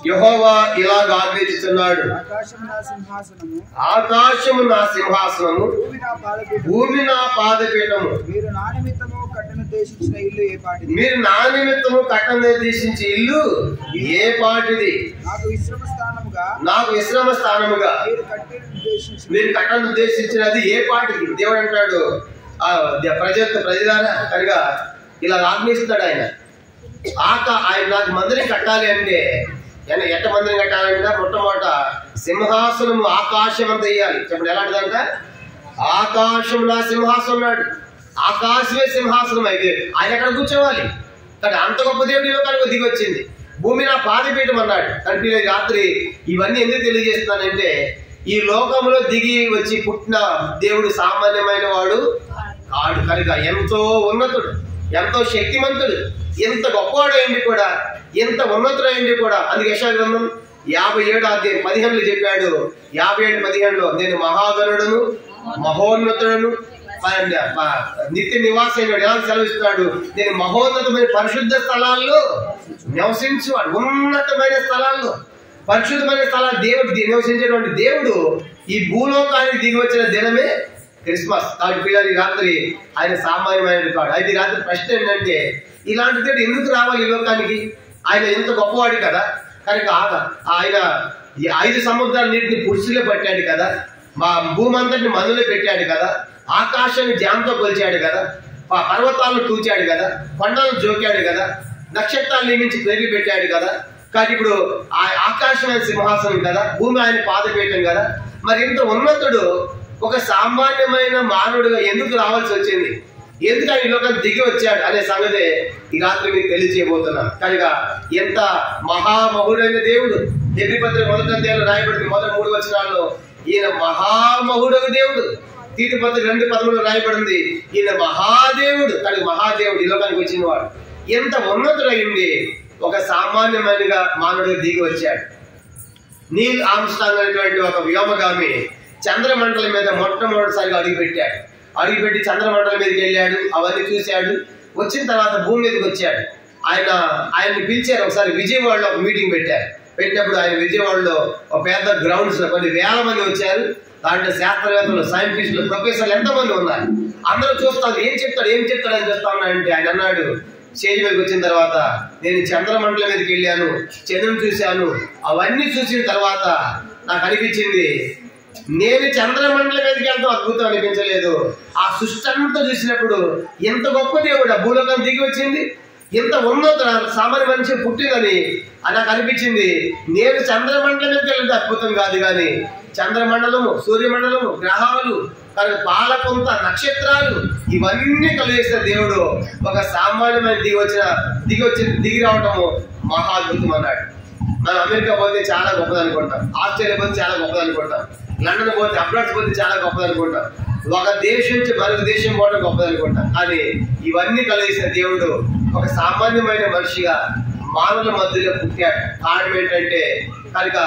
యెహోవా ఇలాగ ఆజ్ఞిస్తున్నాడు, ఆకాశము నా సింహాసనము, భూమి నా పాదపీఠము. మీరు నా నిమిత్తము కట్టనుద్దేశించిన ఇల్లు ఏ పాటిది? నాకు విశ్రమ స్థానముగా మీరు కట్టనుద్దేశించినది ఏ పాటిది? దేవుడు అంటాడు ప్రజలారా కనుక ఇలా ఆజ్ఞిస్తాడు ఆయన. ఆయన నాకు మందిరం కట్టాలి అంటే ఎట్ట మందిరం కట్టాలంటే మొట్టమొదట సింహాసనము ఆకాశం అంత వేయాలి. చెప్పండి ఎలాంటిదంట? ఆకాశం నా సింహాసనం ఉన్నాడు, ఆకాశమే సింహాసనం. అయితే ఆయన ఎక్కడ కూర్చోవాలి? కానీ అంత గొప్ప దేవుడి లోకానికి దిగి వచ్చింది. భూమి నా పాదపీఠం అన్నాడు. అంటే రాత్రి ఇవన్నీ ఎందుకు తెలియజేస్తున్నానంటే ఈ లోకంలో దిగి వచ్చి పుట్టిన దేవుడు సామాన్యమైన వాడు కాడు. కనుక ఎంతో ఉన్నతుడు, ఎంతో శక్తిమంతుడు, ఎంత గొప్పవాడు అయింది కూడా, ఎంత ఉన్నతుడైంది కూడా. అందుకే యెషయా గ్రంథం 57:15 చెప్పాడు. 57:15 నేను మహాగణుడును, మహోన్నతుడును, నిత్య నివాసైన ఎలా సెలవిస్తున్నాడు? నేను మహోన్నతమైన పరిశుద్ధ స్థలాల్లో నివసించువాడు. ఉన్నతమైన స్థలాల్లో, పరిశుద్ధమైన స్థలాలు దేవుడు నివసించేటువంటి దేవుడు ఈ భూలోకానికి దిగి వచ్చిన దినమే క్రిస్మస్. కాబట్టి పిల్లలు రాత్రి ఆయన సామాన్యమైన కాడు. అయితే రాత్రి ప్రశ్న ఏంటంటే ఇలాంటి దేవుడు ఎందుకు రావాలి ఈ లోకానికి? ఆయన ఎంత గొప్పవాడు కదా. కనుక ఆయన ఈ 5 సముద్రాల నీటిని పురుషులే పట్టాడు కదా, మా భూమి అంతటిని మందులో పెట్టాడు కదా, ఆకాశాన్ని జాంతో కొలిచాడు కదా, పర్వతాలను తూచాడు కదా, కొండలను జోకాడు కదా, నక్షత్రాలు నియమించి పేర్లు పెట్టాడు కదా. కానీ ఇప్పుడు ఆ ఆకాశమైన సింహాసనం కదా, భూమి ఆయన పాదపీఠం కదా. మరి ఇంత ఉన్నతుడు ఒక సామాన్యమైన మానవుడిగా ఎందుకు రావాల్సి వచ్చింది? ఎందుకు ఆయన ఈ లోకానికి దిగి వచ్చాడు అనే సంగతి ఈ రాత్రి మీకు తెలియజేయబోతున్నాను. కనుక ఎంత మహామహుడైన దేవుడు. హెబ్రీ పత్రిక 1వ అధ్యాయంలో రాయబడింది మొదటి 3 వచనాల్లో ఈయన మహామహుడైన దేవుడు. తీతు పత్రిక 2:13 రాయబడింది ఈయన మహాదేవుడు. కానీ మహాదేవుడు ఈ లోకానికి వచ్చిన వాడు. ఎంత ఉన్నతుడైంది ఒక సామాన్యమైనగా మానవుడిగా దిగి వచ్చాడు. నీల్ ఆర్మ్స్ట్రాంగ్ అనేటువంటి ఒక వ్యోమగామి చంద్రమండలం మీద మొట్టమొదటిసారిగా అడుగుపెట్టి చంద్రమండలం మీదకి వెళ్ళాడు. అవన్నీ చూశాడు. వచ్చిన తర్వాత భూమి మీదకి వచ్చాడు. ఆయన్ని పిలిచారు. ఒకసారి విజయవాడలో ఒక మీటింగ్ పెట్టినప్పుడు ఆయన విజయవాడలో ఒక పెద్ద గ్రౌండ్స్ లో కొన్ని వేల మంది వచ్చారు. దాంట్లో శాస్త్రవేత్తలు, సైంటిస్టులు, ప్రొఫెసర్లు ఎంతమంది ఉన్నారు. అందరూ చూస్తాను ఏం చెప్తాడు అని చూస్తా ఉన్నాడంటే ఆయన అన్నాడు స్టేజ్ మీదకి వచ్చిన తర్వాత, నేను చంద్రమండలం మీదకి వెళ్ళాను, చంద్రుని చూశాను. అవన్నీ చూసిన తర్వాత నాకు అనిపించింది నేను చంద్రమండలం మీదకి వెళ్తాం అద్భుతం అనిపించలేదు. ఆ సృష్టి అంతా చూసినప్పుడు ఎంత గొప్ప దేవుడు ఆ భూలోకం దిగి వచ్చింది, ఎంత ఉన్నత సామాన్య మనిషి పుట్టిందని నాకు అనిపించింది. నేను చంద్రమండలం మీదకి వెళ్ళితే అద్భుతం కాదు, కానీ చంద్రమండలము, సూర్యమండలము, గ్రహాలు, పాలకొంత, నక్షత్రాలు ఇవన్నీ కలిగేసిన దేవుడు ఒక సామాన్యమైన దిగి రావటము మహాద్భుతం అన్నాడు. మనం అమెరికా పోతే చాలా గొప్పది అనుకుంటాం, ఆస్ట్రేలియా పోతే చాలా గొప్పది అనుకుంటాం, లండన్ పోతే అబ్రాడ్ పోతే చాలా గొప్పది అనుకుంటాం, ఒక దేశం నుంచి మరొక దేశం పోవడం గొప్పది అనుకుంటాం. కానీ ఇవన్నీ కలిగేసిన దేవుడు ఒక సామాన్యమైన మనిషిగా మానవుల మధ్యలో పుట్టాడు. కారణం ఏంటంటే కనుక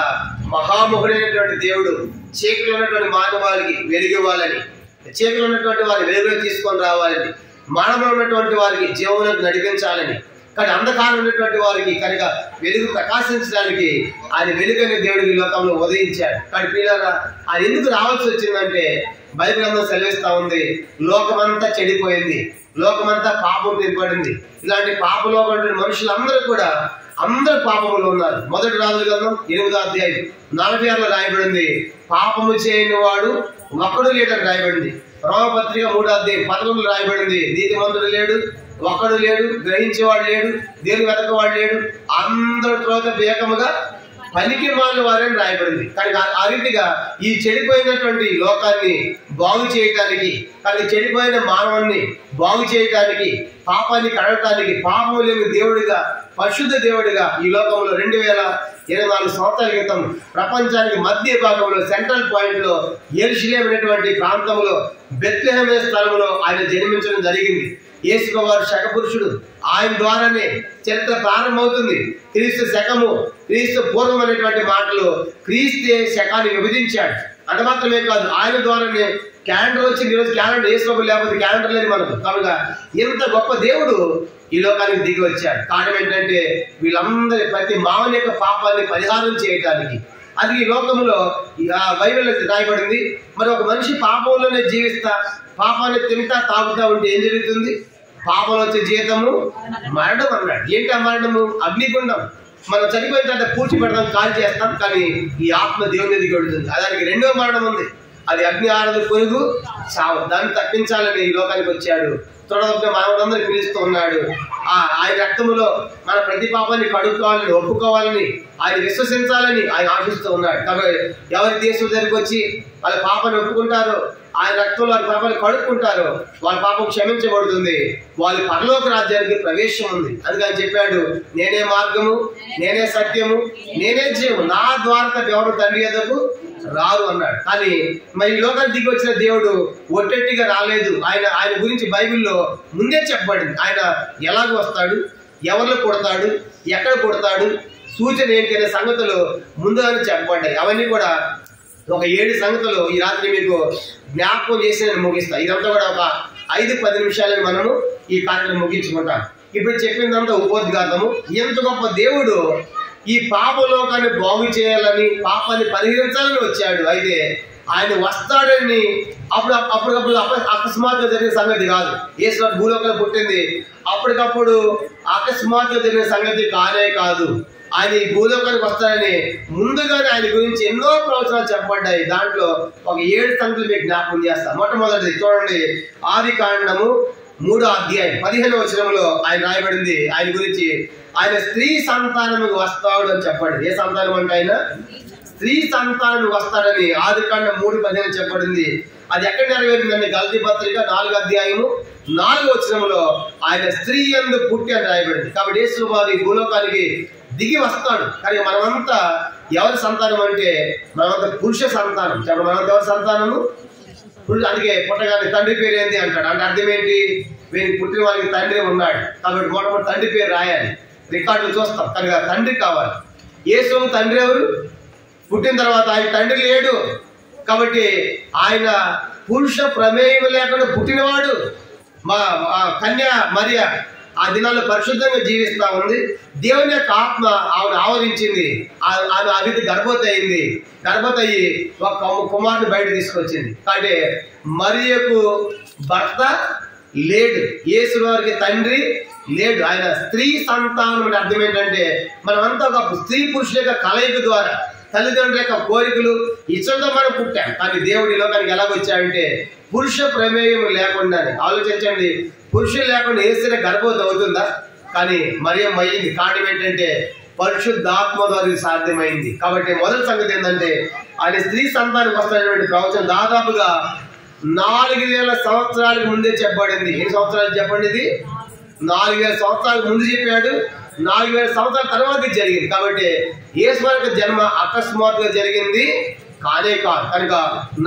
మహామహుడైనటువంటి దేవుడు చీకట్లో ఉన్నటువంటి మానవాళికి వెలుగు ఇవ్వాలని, చీకట్లో ఉన్నటువంటి వారిని వెలుగులో తీసుకొని రావాలని, మానవులు ఉన్నటువంటి వారికి జీవనంలోకి నడిపించాలని, కానీ అంధకారం ఉన్నటువంటి వారికి కనుక వెలుగు ప్రకాశించడానికి ఆయన వెలుగైన దేవుడు ఈ లోకంలో ఉదయించాడు. కానీ పిల్లరా ఆయన ఎందుకు రావాల్సి వచ్చిందంటే బైబిల్ అందరూ సెలవిస్తా ఉంది, లోకమంతా చెడిపోయింది, లోకమంతా పాపం తినబడింది. ఇలాంటి పాపలోకం మనుషులందరూ కూడా అందరూ పాపములు ఉన్నారు. మొదటి రాజుల గ్రంథం 8వ అధ్యాయం 46లో రాయబడింది, పాపము చేయని వాడు ఒక్కడు లేడని రాయబడింది. రోమపత్రిక 3వ అధ్యాయం 11లో రాయబడింది, నీతిమంతుడు లేడు, ఒక్కడు లేడు, గ్రహించేవాడు లేడు, దేవుని వెతకవాడు లేడు, అందరూ త్రోత వేగముగా పనికి మాలిన వారని రాయబడింది. కానీ ఆ రీతిగా ఈ చెడిపోయినటువంటి లోకాన్ని బాగు చేయటానికి, కానీ చెడిపోయిన మానవుని బాగు చేయటానికి, పాపాన్ని కడగటానికి, పాపము లేని దేవుడిగా, పరిశుద్ధ దేవుడిగా ఈ లోకంలో 2024 సంవత్సరాల క్రితం ప్రపంచానికి మధ్య భాగంలో సెంట్రల్ పాయింట్ లో యెరూషలేము అనేటువంటి ప్రాంతంలో బెత్లెహేమ్ అనే స్థలంలో ఆయన జన్మించడం జరిగింది. యేసు వారు శకపురుషుడు, ఆయన ద్వారానే చరిత్ర ప్రారంభమవుతుంది. క్రీస్తు శకము, క్రీస్తు పూర్వం అనేటువంటి మాటలు క్రీస్తే శకాన్ని విభజించాడు. అంత మాత్రమే కాదు, ఆయన ద్వారానే క్యాలెండర్ వచ్చింది. ఈరోజు క్యాలెండర్ వేసినప్పుడు లేకపోతే క్యాలెండర్ లేదు మనకు. కనుక ఇంత గొప్ప దేవుడు ఈ లోకానికి దిగి వచ్చాడు. కారణం ఏంటంటే వీళ్ళందరి ప్రతి మానవుని యొక్క పాపాన్ని పరిహారం చేయటానికి. అది ఈ లోకంలో బైబిల్లో రాయబడింది. మరి ఒక మనిషి పాపంలోనే జీవిస్తా, పాపాన్ని తింటా తాగుతా ఉంటే ఏం జరుగుతుంది? పాపంలో వచ్చే జీవితము మరణం అన్నాడు. ఏంటి ఆ మరణము? అగ్నిగుండం. మనం చనిపోయిన తర్వాత పూడ్చి పెడతాం, కాల్ చేస్తాం, కానీ ఈ ఆత్మ దేవుని దిగి వెళుతుంది. దానికి రెండో మరణం ఉంది. అది అగ్ని ఆరదు, పురుగు చావు. దాన్ని తప్పించాలని ఈ లోకానికి వచ్చాడు. తొడవగా మనమందరికీ పిలుస్తూ ఉన్నాడు. ఆయన రక్తములో మన ప్రతి పాపాన్ని కడుక్కోవాలని, ఒప్పుకోవాలని, ఆయన విశ్వసించాలని ఆయన ఆశిస్తూ ఉన్నాడు. కాబట్టి ఎవరి దేశం దగ్గరికి వచ్చి వాళ్ళ పాపాన్ని ఒప్పుకుంటారో, ఆయన రక్తంలో వారి పాపాన్ని కడుక్కుంటారో వాళ్ళ పాపం క్షమించబడుతుంది. వాళ్ళ పరలోక రాజ్యానికి ప్రవేశం ఉంది. అందుకని చెప్పాడు, నేనే మార్గము, నేనే సత్యము, నేనే జీవము, నా ద్వారా ఎవరు తండ్రి యొద్దకు రారు అన్నాడు. కానీ మరి ఈ లోకానికి దిగి వచ్చిన దేవుడు ఒట్టెట్టిగా రాలేదు. ఆయన గురించి బైబిల్లో ముందే చెప్పబడింది. ఆయన ఎలాగ వస్తాడు, ఎవరిలో పుడతాడు, ఎక్కడ పుడతాడు, సూచన ఏంటి అనే సంగతులు ముందుగానే చెప్పబడ్డాయి. అవన్నీ కూడా ఒక 7 సంగతులు ఈ రాత్రి మీకు జ్ఞాపకం చేసి నేను ముగిస్తాను. ఇదంతా కూడా ఒక 5-10 నిమిషాలని మనము ఈ కార్యక్రమం ముగించుకుంటాం. ఇప్పుడు చెప్పిందంతా ఉపోద్ఘాతము. ఎంత గొప్ప దేవుడు ఈ పాపలోకాన్ని బాగు చేయాలని, పాపాన్ని పరిహరించాలని వచ్చాడు. అయితే ఆయన వస్తాడని అప్పటికప్పుడు అకస్మాత్తుగా జరిగిన సంగతి కాదు. యేసు భూలోకంలో పుట్టింది అప్పటికప్పుడు అకస్మాత్తుగా జరిగిన సంగతి కానే కాదు. ఆయన ఈ భూలోకానికి వస్తాడని ముందుగానే ఆయన గురించి ఎన్నో ప్రవచనాలు చెప్పబడ్డాయి. దాంట్లో ఒక 7 సంగతులు మీకు జ్ఞాపకం చేస్తాను. మొట్టమొదటిది చూడండి, ఆదికాండము 3వ అధ్యాయం 15వ వచనంలో ఆయన రాయబడింది ఆయన గురించి. ఆయన స్త్రీ సంతానముకు వస్తాడు అని చెప్పండి. ఏ సంతానం అంటే ఆయన స్త్రీ సంతానం వస్తాడని ఆదికాండం 3:15 చెప్పబడింది. అది ఎక్కడ నెరవేరిందండి? గలతీ పత్రిక 4వ అధ్యాయము 4వ వచనంలో ఆయన స్త్రీ యందు పుట్టి అని రాయబడింది. కాబట్టి యేసు వారి భూలోకానికి దిగి వస్తాడు. కానీ మనమంతా ఎవరి సంతానం అంటే మనమంతా పురుష సంతానం. చెప్పండి, మనమంతా ఎవరి సంతానము? అందుకే పుట్టగానే తండ్రి పేరు ఏంటి అంటాడు. అంటే అర్థం ఏంటి? వీరికి పుట్టిన వారికి తండ్రి ఉన్నాడు. కాబట్టి మొట్టమొదటి తండ్రి పేరు రాయాలి, రికార్డులు చూస్తాం. కనుక తండ్రి కావాలి. యేసు తండ్రి ఎవరు? పుట్టిన తర్వాత ఆయన తండ్రి లేడు. కాబట్టి ఆయన పురుష ప్రమేయం లేకుండా పుట్టినవాడు. మా కన్య మరియ ఆ దినాల్లో పరిశుద్ధంగా జీవిస్తా ఉంది. దేవుని యొక్క ఆత్మ ఆవిడ ఆవరించింది. ఆమె అభివృద్ధి గర్భవతి అయింది. గర్భవతి అయ్యి ఒక కుమారుని బయట తీసుకొచ్చింది. కాబట్టి మరియకు భర్త లేడు, యేసు వారికి తండ్రి లేడు. ఆయన స్త్రీ సంతానం అంటే అర్థం ఏంటంటే మనమంతా ఒక స్త్రీ పురుషుల యొక్క కలయిక ద్వారా తల్లిదండ్రుల యొక్క కోరికలు ఇచ్చంతో మనం పుట్టాం. కానీ దేవుడి లోకానికి ఎలాగొచ్చాడంటే పురుష ప్రమేయం లేకుండానే. ఆలోచించండి, పురుషులు లేకుండా ఏసైనా గర్భవతి అవుతుందా? కానీ మరియం అయ్యింది. కారణం ఏంటంటే పరిశుద్ధాత్మ ద్వారా ఇది సాధ్యమైంది. కాబట్టి మొదటి సంగతి ఏంటంటే ఆయన స్త్రీ సంతానికి వస్తున్నటువంటి ప్రవచనం దాదాపుగా 4000 సంవత్సరాలకు ముందే చెప్పబడింది. ఎన్ని సంవత్సరాలు చెప్పండి? ఇది 4000 సంవత్సరాలకు ముందు చెప్పాడు. 4000 సంవత్సరాల తర్వాత జరిగింది. కాబట్టి యేసు వారి జన్మ అకస్మాత్తుగా జరిగింది కానే కాదు. కనుక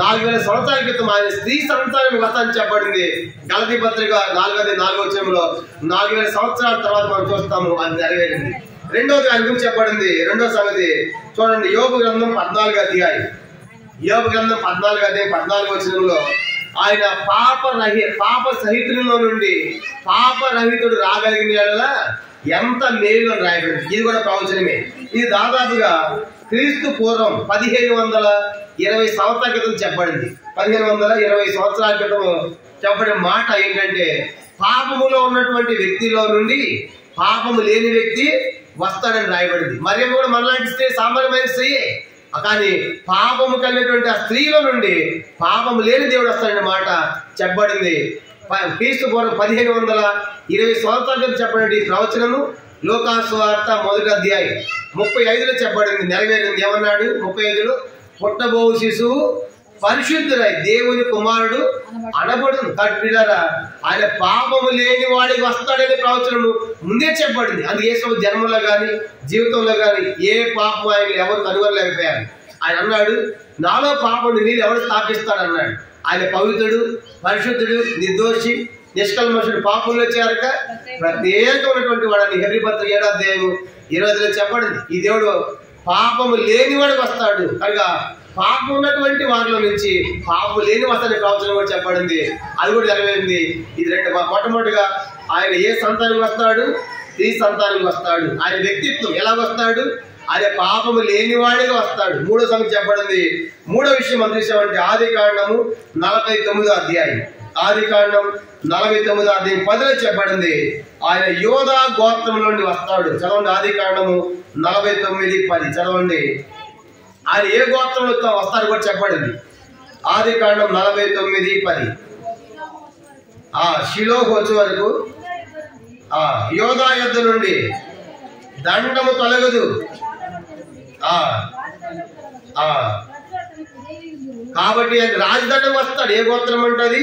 4000 సంవత్సరాల క్రితం ఆయన స్త్రీ సంతానం వస్తానని చెప్పబడింది. గలతీ పత్రిక 4వ వచనంలో 4000 సంవత్సరాల తర్వాత మనం చూస్తాము అది నెరవేరింది. రెండోది ఆయన గురించి చెప్పబడింది. రెండో సంగతి చూడండి, యోబు గ్రంథం 14వ అధ్యాయం. యోబు గ్రంథం 14వ అధ్యాయం 14వ వచనంలో ఆయన పాప సహితులలో నుండి పాపరహితుడు రాగలిగిన ఎంత మేలు అని రాయబడింది. ఇది కూడా ప్రవచనమే. ఇది దాదాపుగా క్రీస్తు పూర్వం 1520 సంవత్సరాల క్రితం చెప్పబడింది. 1520 సంవత్సరాల క్రితం చెప్పబడిన మాట ఏంటంటే పాపములో ఉన్నటువంటి వ్యక్తిలో నుండి పాపము లేని వ్యక్తి వస్తాడని రాయబడింది. మరియమ్మ కూడా మనలాంటి స్త్రీ, సామాన్యమైన స్త్రీయే. కానీ పాపము కలిగినటువంటి ఆ స్త్రీలో నుండి పాపము లేని దేవుడు వస్తాడనే మాట చెప్పబడింది. క్రీస్తు పూర్వం 1520 సంవత్సరాల క్రితం చెప్పబడి ప్రవచనము లోకాసు వార్త 1వ అధ్యాయం 35లో చెప్పబడింది, నెరవేరింది. ఏమన్నాడు? 35లో పుట్టబో శిశువు పరిశుద్ధుడై దేవుని కుమారుడు అనబడును. కట్టుడారా ఆయన పాపము లేని వాడికి వస్తాడని ప్రవచనము ముందే చెప్పబడింది. అందుకే యేసు జన్మలో కానీ జీవితంలో కానీ ఏ పాపం ఆయన ఎవరు కనుగొనలేకపోయారు. ఆయన అన్నాడు, నాలో పాపం నీళ్ళు ఎవరు స్థాపిస్తాడన్నాడు. ఆయన పవిత్రుడు, పరిశుద్ధుడు, నిర్దోషి, నిష్కల్మషుడు, పాపంలో చేరక ప్రత్యేకమైనటువంటి వాడని హెబ్రీ పత్రిక 7వ అధ్యాయం 20లో చెప్పబడింది. ఈ దేవుడు పాపము లేనివాడికి వస్తాడు. కనుక పాపం ఉన్నటువంటి వారిలో నుంచి పాపం లేని వస్తాన్ని ప్రవచనం కూడా చెప్పబడింది. అది కూడా నెరవేరింది. ఇది రెండు. మొట్టమొదటిగా ఆయన ఏ సంతానం వస్తాడు? స్త్రీ సంతానం వస్తాడు. ఆయన వ్యక్తిత్వం ఎలా వస్తాడు? ఆయన పాపము లేనివాడిగా వస్తాడు. మూడో సంగతి చెప్పబడింది. మూడో విషయం మనం చూసామంటే ఆదికాండము 49వ అధ్యాయం. ఆదికాండం 49వ అధ్యాయం 10లో చెప్పబడింది. ఆయన యోధా గోత్రం నుండి వస్తాడు. చదవండి. ఆదికాండము 49:10 చదవండి. ఆయన ఏ గోత్రంలో వస్తాడు కూడా చెప్పబడింది. ఆదికాండం 49:10. షిలోహు వచ్చే వరకు యోధా యుద్ధ నుండి దండము తొలగదు. కాబట్టి రాజదండం వస్తాడు. ఏ గోత్రం అంటది?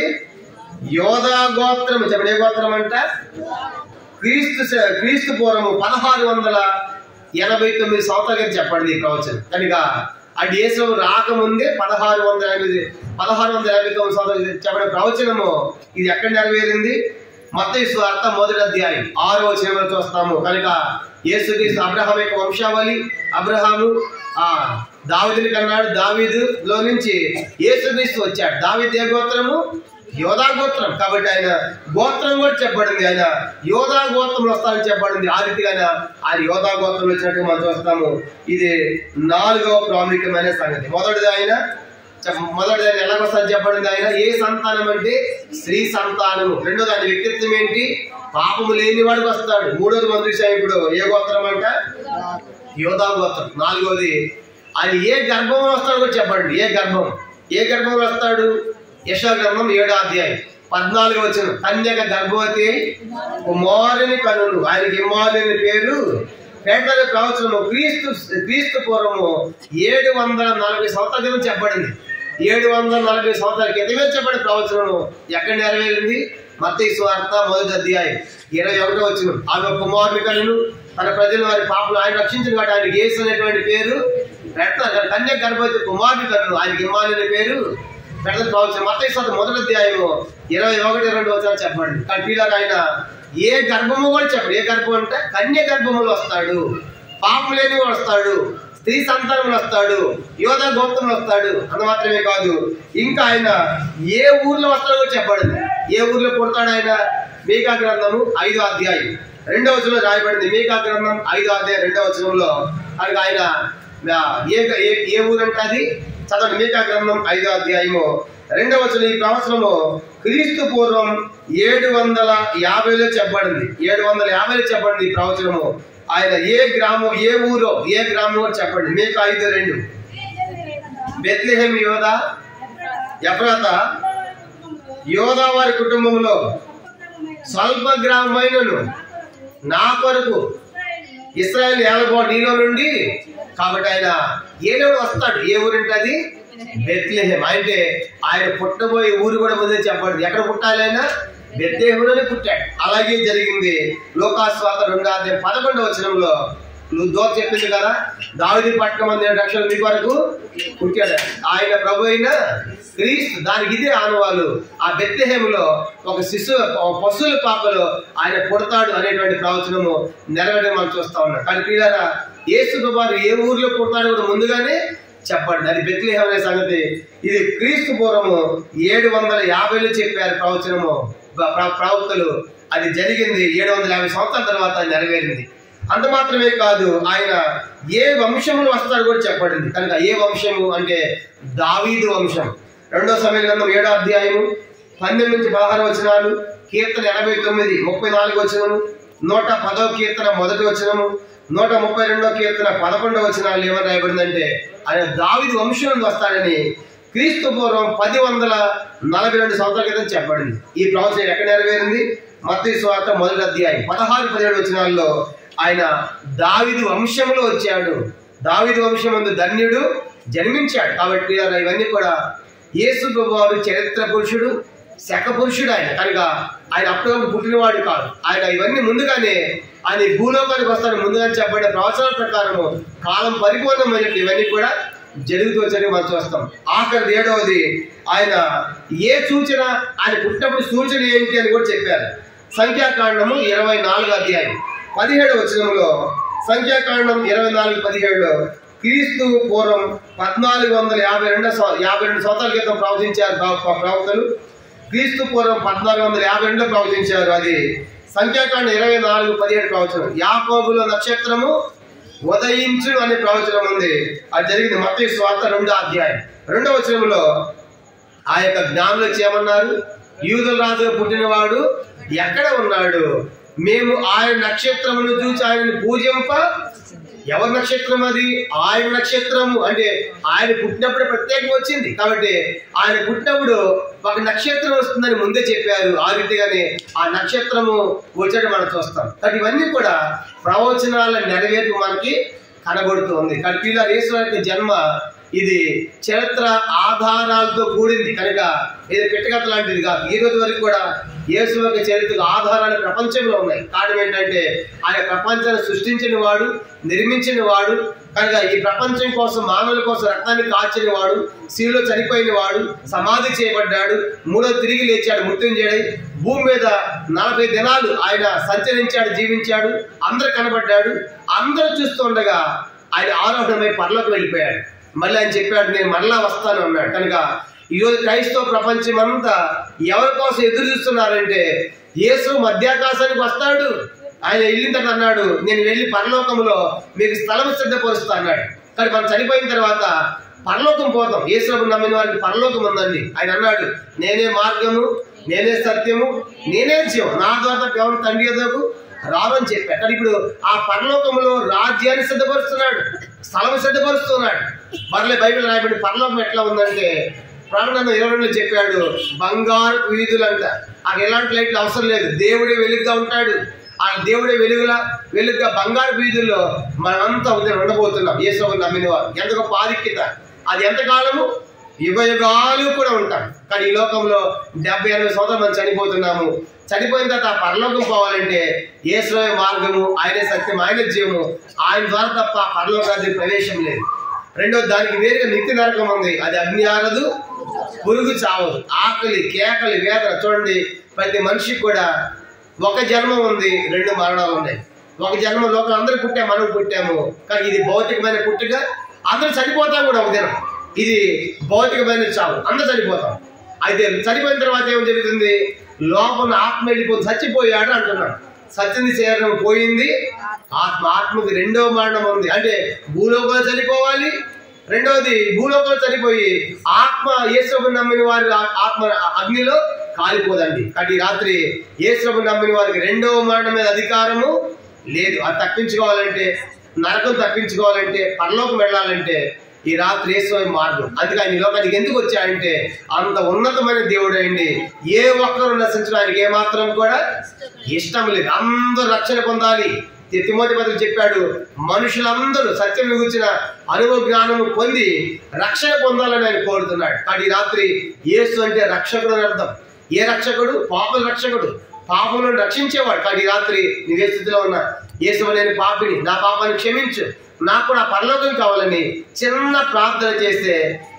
యోధా గోత్రం. చెప్పండి, ఏ గోత్రం అంట? క్రీస్తు పూర్వము 1689 సంవత్సరాలు చెప్పండి ఈ ప్రవచనం. కనుక అది యేసు రాకముందే 1689 సంవత్సరాలు చెప్పిన ప్రవచనము ఇది ఎక్కడ నెరవేరింది? మత్తయి సువార్త 1వ అధ్యాయం 6వ వచనంలో చూస్తాము. కనుక యేసుక్రీస్తు అబ్రహాం యొక్క వంశావళి. అబ్రహాము దావీదుని కన్నాడు. దావీదులో నుంచి యేసుక్రీస్తు వచ్చాడు. దావీదు ఏ గోత్రము? యోధా గోత్రం. కాబట్టి ఆయన గోత్రం కూడా చెప్పబడింది. ఆయన యోధా గోత్రంలో వస్తానని చెప్పబడింది. ఆ రీతిగా ఆయన యోధా గోత్రంలో వచ్చినట్టుగా మనం చూస్తాము. ఇది 4వ ప్రాముఖ్యమైన సంగతి. మొదటిది ఆయన ఎలాగొస్తాను చెప్పబడింది. ఆయన ఏ సంతానం అంటే స్త్రీ సంతానము. రెండోది ఆయన వ్యక్తిత్వం ఏంటి? పాపము లేని వాడికి వస్తాడు. మూడోది మనం చూసాం ఇప్పుడు ఏ గోత్రం అంట? యోధా గోత్రం. నాలుగోది ఆయన ఏ గర్భంలో వస్తాడు కూడా చెప్పండి. ఏ గర్భంలో వస్తాడు? యెషయా గ్రంథం 7వ అధ్యాయం 14వ వచనం. కన్యక గర్భవతి కుమారుని కనును. ఆయనకి ఇమ్మానుయేలు పేరు పెట్టని ప్రవచనము క్రీస్తు పూర్వము 740 సంవత్సరాల క్రితం చెప్పబడింది. 740 సంవత్సరాల క్రితమే చెప్పబడిన ప్రవచనము ఎక్కడ నెరవేరింది? మత్తయి సువార్త 1వ అధ్యాయం 21వ వచనం. ఆమె కుమారుని కనును, తన ప్రజలు వారి పాపలు ఆయన రక్షించిన వాటి ఆయనకి యేసు అనేటువంటి పేరు పెడతారు. కన్యక గర్భవతి కుమారుని కనును, ఆయనకి ఇమ్మానుయేలు పేరు పెడతారు ప్రవచనం. మత్తయి సువార్త 1వ అధ్యాయము 21-22 వచనాలు చెప్పండి. కానీ పిల్లలు ఆయన ఏ గర్భము కూడా చెప్పడు. ఏ గర్భం అంటే కన్య గర్భములు వస్తాడు, పాపం లేని వస్తాడు, స్త్రీ సంతానంలో వస్తాడు, యోధా గోత్రంలో వస్తాడు. అంత మాత్రమే కాదు, ఇంకా ఆయన ఏ ఊర్లో వస్తాడో కూడా చెప్పబడింది. ఏ ఊర్లో పుడతాడు ఆయన? మీకా గ్రంథము 5వ అధ్యాయం 2వ వచనంలో రాయబడింది. మీకా గ్రంథం 5వ అధ్యాయం 2వ వచనంలో ఆయన ఏ ఊరంటే అది చదవండి. మీకా గ్రంథం 5వ అధ్యాయము 2వ వచనం. ఈ ప్రవచనము క్రీస్తు పూర్వం 750లో చెప్పబడింది. 750లో చెప్పండి ఈ ప్రవచనము. ఆయన ఏ గ్రామం, ఏ ఊరో, ఏ గ్రామం చెప్పండి. మీకు 5:2 బెత్లెహేం యోధా ఎఫ్రాతా యోధా వారి కుటుంబంలో స్వల్ప గ్రామమైనను నా కొరకు ఇశ్రాయేలు ఏలబో నీలో నుండి. కాబట్టి ఆయన ఏదో వస్తాడు. ఏ ఊరంటే అది బెత్లెహేం. అంటే ఆయన పుట్టబోయే ఊరు కూడా ముందే చెప్పండి. ఎక్కడ పుట్టాలి? ఆయన బెత్లెహేములోనే పుట్టాడు. అలాగే జరిగింది. లూకాసు వార్త 2వ అధ్యాయం 11వ వచనంలో దూత చెప్పింది కదా, దావీదు పట్టణం 7 లక్షలు మీ వరకు పుట్టాడు. ఆయన ప్రభు అయిన క్రీస్తు. దానికి ఇదే ఆనవాళ్ళు. ఆ బెత్లెహేములో ఒక పశువుల పాకలో ఆయన పుడతాడు అనేటువంటి ప్రవచనము నెరవేరడం మనం చూస్తా ఉన్నాం. కానీ పిల్లరా, యేసు ప్రభువు ఏ ఊర్లో పుడతాడో కూడా ముందుగానే చెప్పండి. అది బెత్లెహేం అనే సంగతి. ఇది క్రీస్తు పూర్వము 750లో చెప్పారు ప్రవచనము ప్రవక్తలు. అది జరిగింది 750 సంవత్సరాల తర్వాత నెరవేరింది. అంత మాత్రమే కాదు, ఆయన ఏ వంశములు వస్తాడు కూడా చెప్పబడింది. కనుక ఏ వంశము అంటే దావీదు వంశం. 2వ సమూయేలు గ్రంథం 7వ అధ్యాయము 12-16 వచనాలు, కీర్తన 89 34 వచనము, 110వ కీర్తన 1వ వచనము, 132వ కీర్తన 11వ వచనాలు ఏమని రాయబడిందంటే ఆయన దావీదు వంశం నుండి వస్తాడని క్రీస్తు పూర్వం 1042 సంవత్సరాల క్రితం చెప్పబడింది. ఈ ప్రవచనం ఎక్కడ నెరవేరింది? మత్తయి సువార్త 1వ అధ్యాయం 16-17 వచనాల్లో ఆయన దావీదు వంశంలో వచ్చాడు. దావీదు వంశం ముందు ధన్యుడు జన్మించాడు. కాబట్టి ఇవన్నీ కూడా యేసు ప్రభువారు చరిత్ర పురుషుడు, శక పురుషుడు. ఆయన కనుక ఆయన అప్పటికప్పుడు పుట్టినవాడు కాదు. ఆయన ఇవన్నీ ముందుగానే ఆయన భూలోకానికి వస్తాడు ముందుగానే చెప్పబడిన ప్రవచనాల ప్రకారము కాలం పరిపూర్ణమైనట్టు ఇవన్నీ కూడా జరుగుతూ వచ్చని మనం చూస్తాం. ఆఖరి 7వది ఆయన ఏ సూచన, ఆయన పుట్టినప్పుడు సూచన ఏంటి అని కూడా చెప్పారు. సంఖ్యాకాండము 24వ అధ్యాయం 17వ వచనంలో, సంఖ్యాకాండం 24:17లో క్రీస్తు పూర్వం 1452 సంవత్సరాల క్రితం ప్రవచించారు ప్రవక్తలు. క్రీస్తు పూర్వం 1452లో ప్రవచించారు. అది సంఖ్యాకాండ 24:17 ప్రవచనం. యాకోబులో నక్షత్రము ఉదయించు అనే ప్రవచనం ఉంది. అది జరిగింది మత్తయి సువార్త 2వ అధ్యాయం 2వ వచనంలో ఆ యొక్క జ్ఞానులు వచ్చి ఏమన్నారు? యూదుల రాజుగా పుట్టినవాడు ఎక్కడ ఉన్నాడు? మేము ఆయన నక్షత్రమును చూసి ఆయనను పూజింప. ఎవరి నక్షత్రం అది? ఆయన నక్షత్రము. అంటే ఆయన పుట్టినప్పుడు ప్రత్యేకం వచ్చింది కాబట్టి ఆయన పుట్టినప్పుడు ఒక నక్షత్రం వస్తుందని ముందే చెప్పారు. ఆ రీతిగానే ఆ నక్షత్రము వచ్చేట మనం చూస్తాం. కాబట్టి ఇవన్నీ కూడా ప్రవచనాల నెరవేర్పు మనకి కనబడుతూ ఉంది. కాబట్టి ఇలా యేసు యొక్క జన్మ ఇది చరిత్ర ఆధారాలతో కూడింది కనుక ఇది పిట్టకథ లాంటిది కాదు. ఈ రోజు వరకు కూడా యేసు యొక్క చరిత్రకు ఆధారాలు ప్రపంచంలో ఉన్నాయి. కారణం ఏంటంటే ఆయన ప్రపంచాన్ని సృష్టించిన వాడు, నిర్మించిన వాడు కనుక ఈ ప్రపంచం కోసం, మానవుల కోసం రక్తాన్ని కాల్చిన వాడు, శిలువలో చనిపోయిన వాడు, సమాధి చేయబడ్డాడు, మూడో తిరిగి లేచాడు మృత్యుంజయుడై, భూమి మీద 40 దినాలు ఆయన సంచరించాడు, జీవించాడు, అందరు కనబడ్డాడు. అందరూ చూస్తుండగా ఆయన ఆరోహణమై పరలోకి వెళ్ళిపోయాడు. మళ్ళీ ఆయన చెప్పాడు నేను మరలా వస్తాను అన్నాడు. కనుక ఈరోజు క్రైస్తవ ప్రపంచం అంతా ఎవరి కోసం ఎదురు చూస్తున్నారంటే యేసు మధ్యాకాశానికి వస్తాడు, ఆయన వెళ్ళిన తర్వాత అన్నాడు నేను వెళ్ళి పరలోకంలో మీకు స్థలం సిద్ధపరుస్తా అన్నాడు. కానీ మనం చనిపోయిన తర్వాత పరలోకం పోతాం. యేసును నమ్మిన వారికి పరలోకం ఉందండి. ఆయన అన్నాడు నేనే మార్గము, నేనే సత్యము, నేనే జీవం, నా ద్వారా ఎవరు తండ్రి యొద్దకు రారు అని చెప్పాడు. కానీ ఇప్పుడు ఆ పరలోకంలో రాజ్యాన్ని సిద్ధపరుస్తున్నాడు, స్థలం సిద్ధపరుస్తున్నాడు. మరలే బైబిల్ రాయబడి పరలోకం ఎట్లా ఉందంటే ప్రాణంలో 22లో చెప్పాడు బంగారు వీధులు అంట. నాకు ఎలాంటి లైట్లు అవసరం లేదు, దేవుడే వెలుగుగా ఉంటాడు. ఆ దేవుడే వెలుగుగా బంగారు వీధుల్లో మనమంతా ఉండబోతున్నాం. యేసుని నమ్మిన వారు ఎంత గొప్ప ఆధిక్యత! అది ఎంతకాలము? యుగయుగాలు కూడా ఉంటాం. కానీ ఈ లోకంలో 70-80 సంవత్సరాలు మనం చనిపోతున్నాము. చనిపోయిన తర్వాత ఆ పరలోకం పోవాలంటే యేసువే మార్గము, ఆయనే సత్యం, ఆయన జీవము, ఆయన ద్వారా తప్ప పరలోకానికి ప్రవేశం లేదు. రెండోది దానికి వేరుగా నిత్య నరకం ఉంది. అది అగ్ని ఆరదు, పురుగు చావదు, ఆకలి, కేకలి, వేదన. చూడండి ప్రతి మనిషికి కూడా ఒక జన్మ ఉంది, 2 మరణాలు ఉన్నాయి. ఒక జన్మ లోకం అందరూ పుట్టాము, మనం పుట్టాము. కానీ ఇది భౌతికమైన పుట్టుక, అందరూ చనిపోతాం కూడా ఒక దినం. ఇది భౌతికమైన చావు, అందరూ చనిపోతాం. అయితే చనిపోయిన తర్వాత ఏం జరుగుతుంది? లోపల ఆత్మ వెళ్ళిపోతుంది, చచ్చిపోయాడు అంటున్నాడు. సత్యని శరీరం పోయింది, ఆత్మకి 2వ మరణం ఉంది. అంటే భూలోకంలో చనిపోవాలి. రెండవది భూలోకంలో చనిపోయి ఆత్మ యేసును నమ్మిన వారి ఆత్మ అగ్నిలో కాలిపోదండి. కాబట్టి రాత్రి యేసును నమ్మిన వారికి 2వ మరణం మీద అధికారము లేదు. అది తప్పించుకోవాలంటే, నరకం తప్పించుకోవాలంటే, పరలోకం వెళ్ళాలంటే ఈ రాత్రి యేసు మార్గం. అందుకే ఆయన ఈ లోకానికి ఎందుకు వచ్చాడంటే అంత ఉన్నతమైన దేవుడు అండి. ఏ ఒక్కరు నశించడం ఆయనకి ఏమాత్రం కూడా ఇష్టం లేదు. అందరూ రక్షణ పొందాలి. తిమోతి పత్రిక చెప్పాడు మనుషులందరూ సత్యం గురించిన అనుభవ జ్ఞానము పొంది రక్షణ పొందాలని ఆయన కోరుతున్నాడు. కాబట్టి రాత్రి యేసు అంటే రక్షకుడు అని అర్థం. ఏ రక్షకుడు? పాపుల రక్షకుడు, పాపములను రక్షించేవాడు. కాబట్టి రాత్రి నీవే స్థితిలో ఉన్నా యేసు నేను పాపిని, నా పాపాన్ని క్షమించు, నాకు కూడా పరలోకం కావాలని చిన్న ప్రార్థన చేస్తే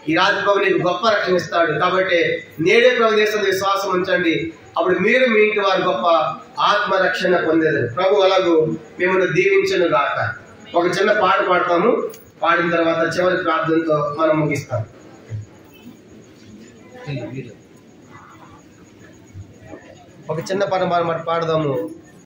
ఈ రాత్రి ప్రభు నీకు గొప్ప రక్షణ ఇస్తాడు. కాబట్టి నేడే ప్రభు చేస్తున్న విశ్వాసం ఉంచండి. అప్పుడు మీరు మీ ఇంటి వారు గొప్ప ఆత్మరక్షణ పొందేది. ప్రభు అలాగూ మిమ్మల్ని దీవించను గాక. ఒక చిన్న పాట పాడతాము, పాడిన తర్వాత చివరి ప్రార్థనతో మనం ముగిస్తాం. ఒక చిన్న పాట పాడదాము.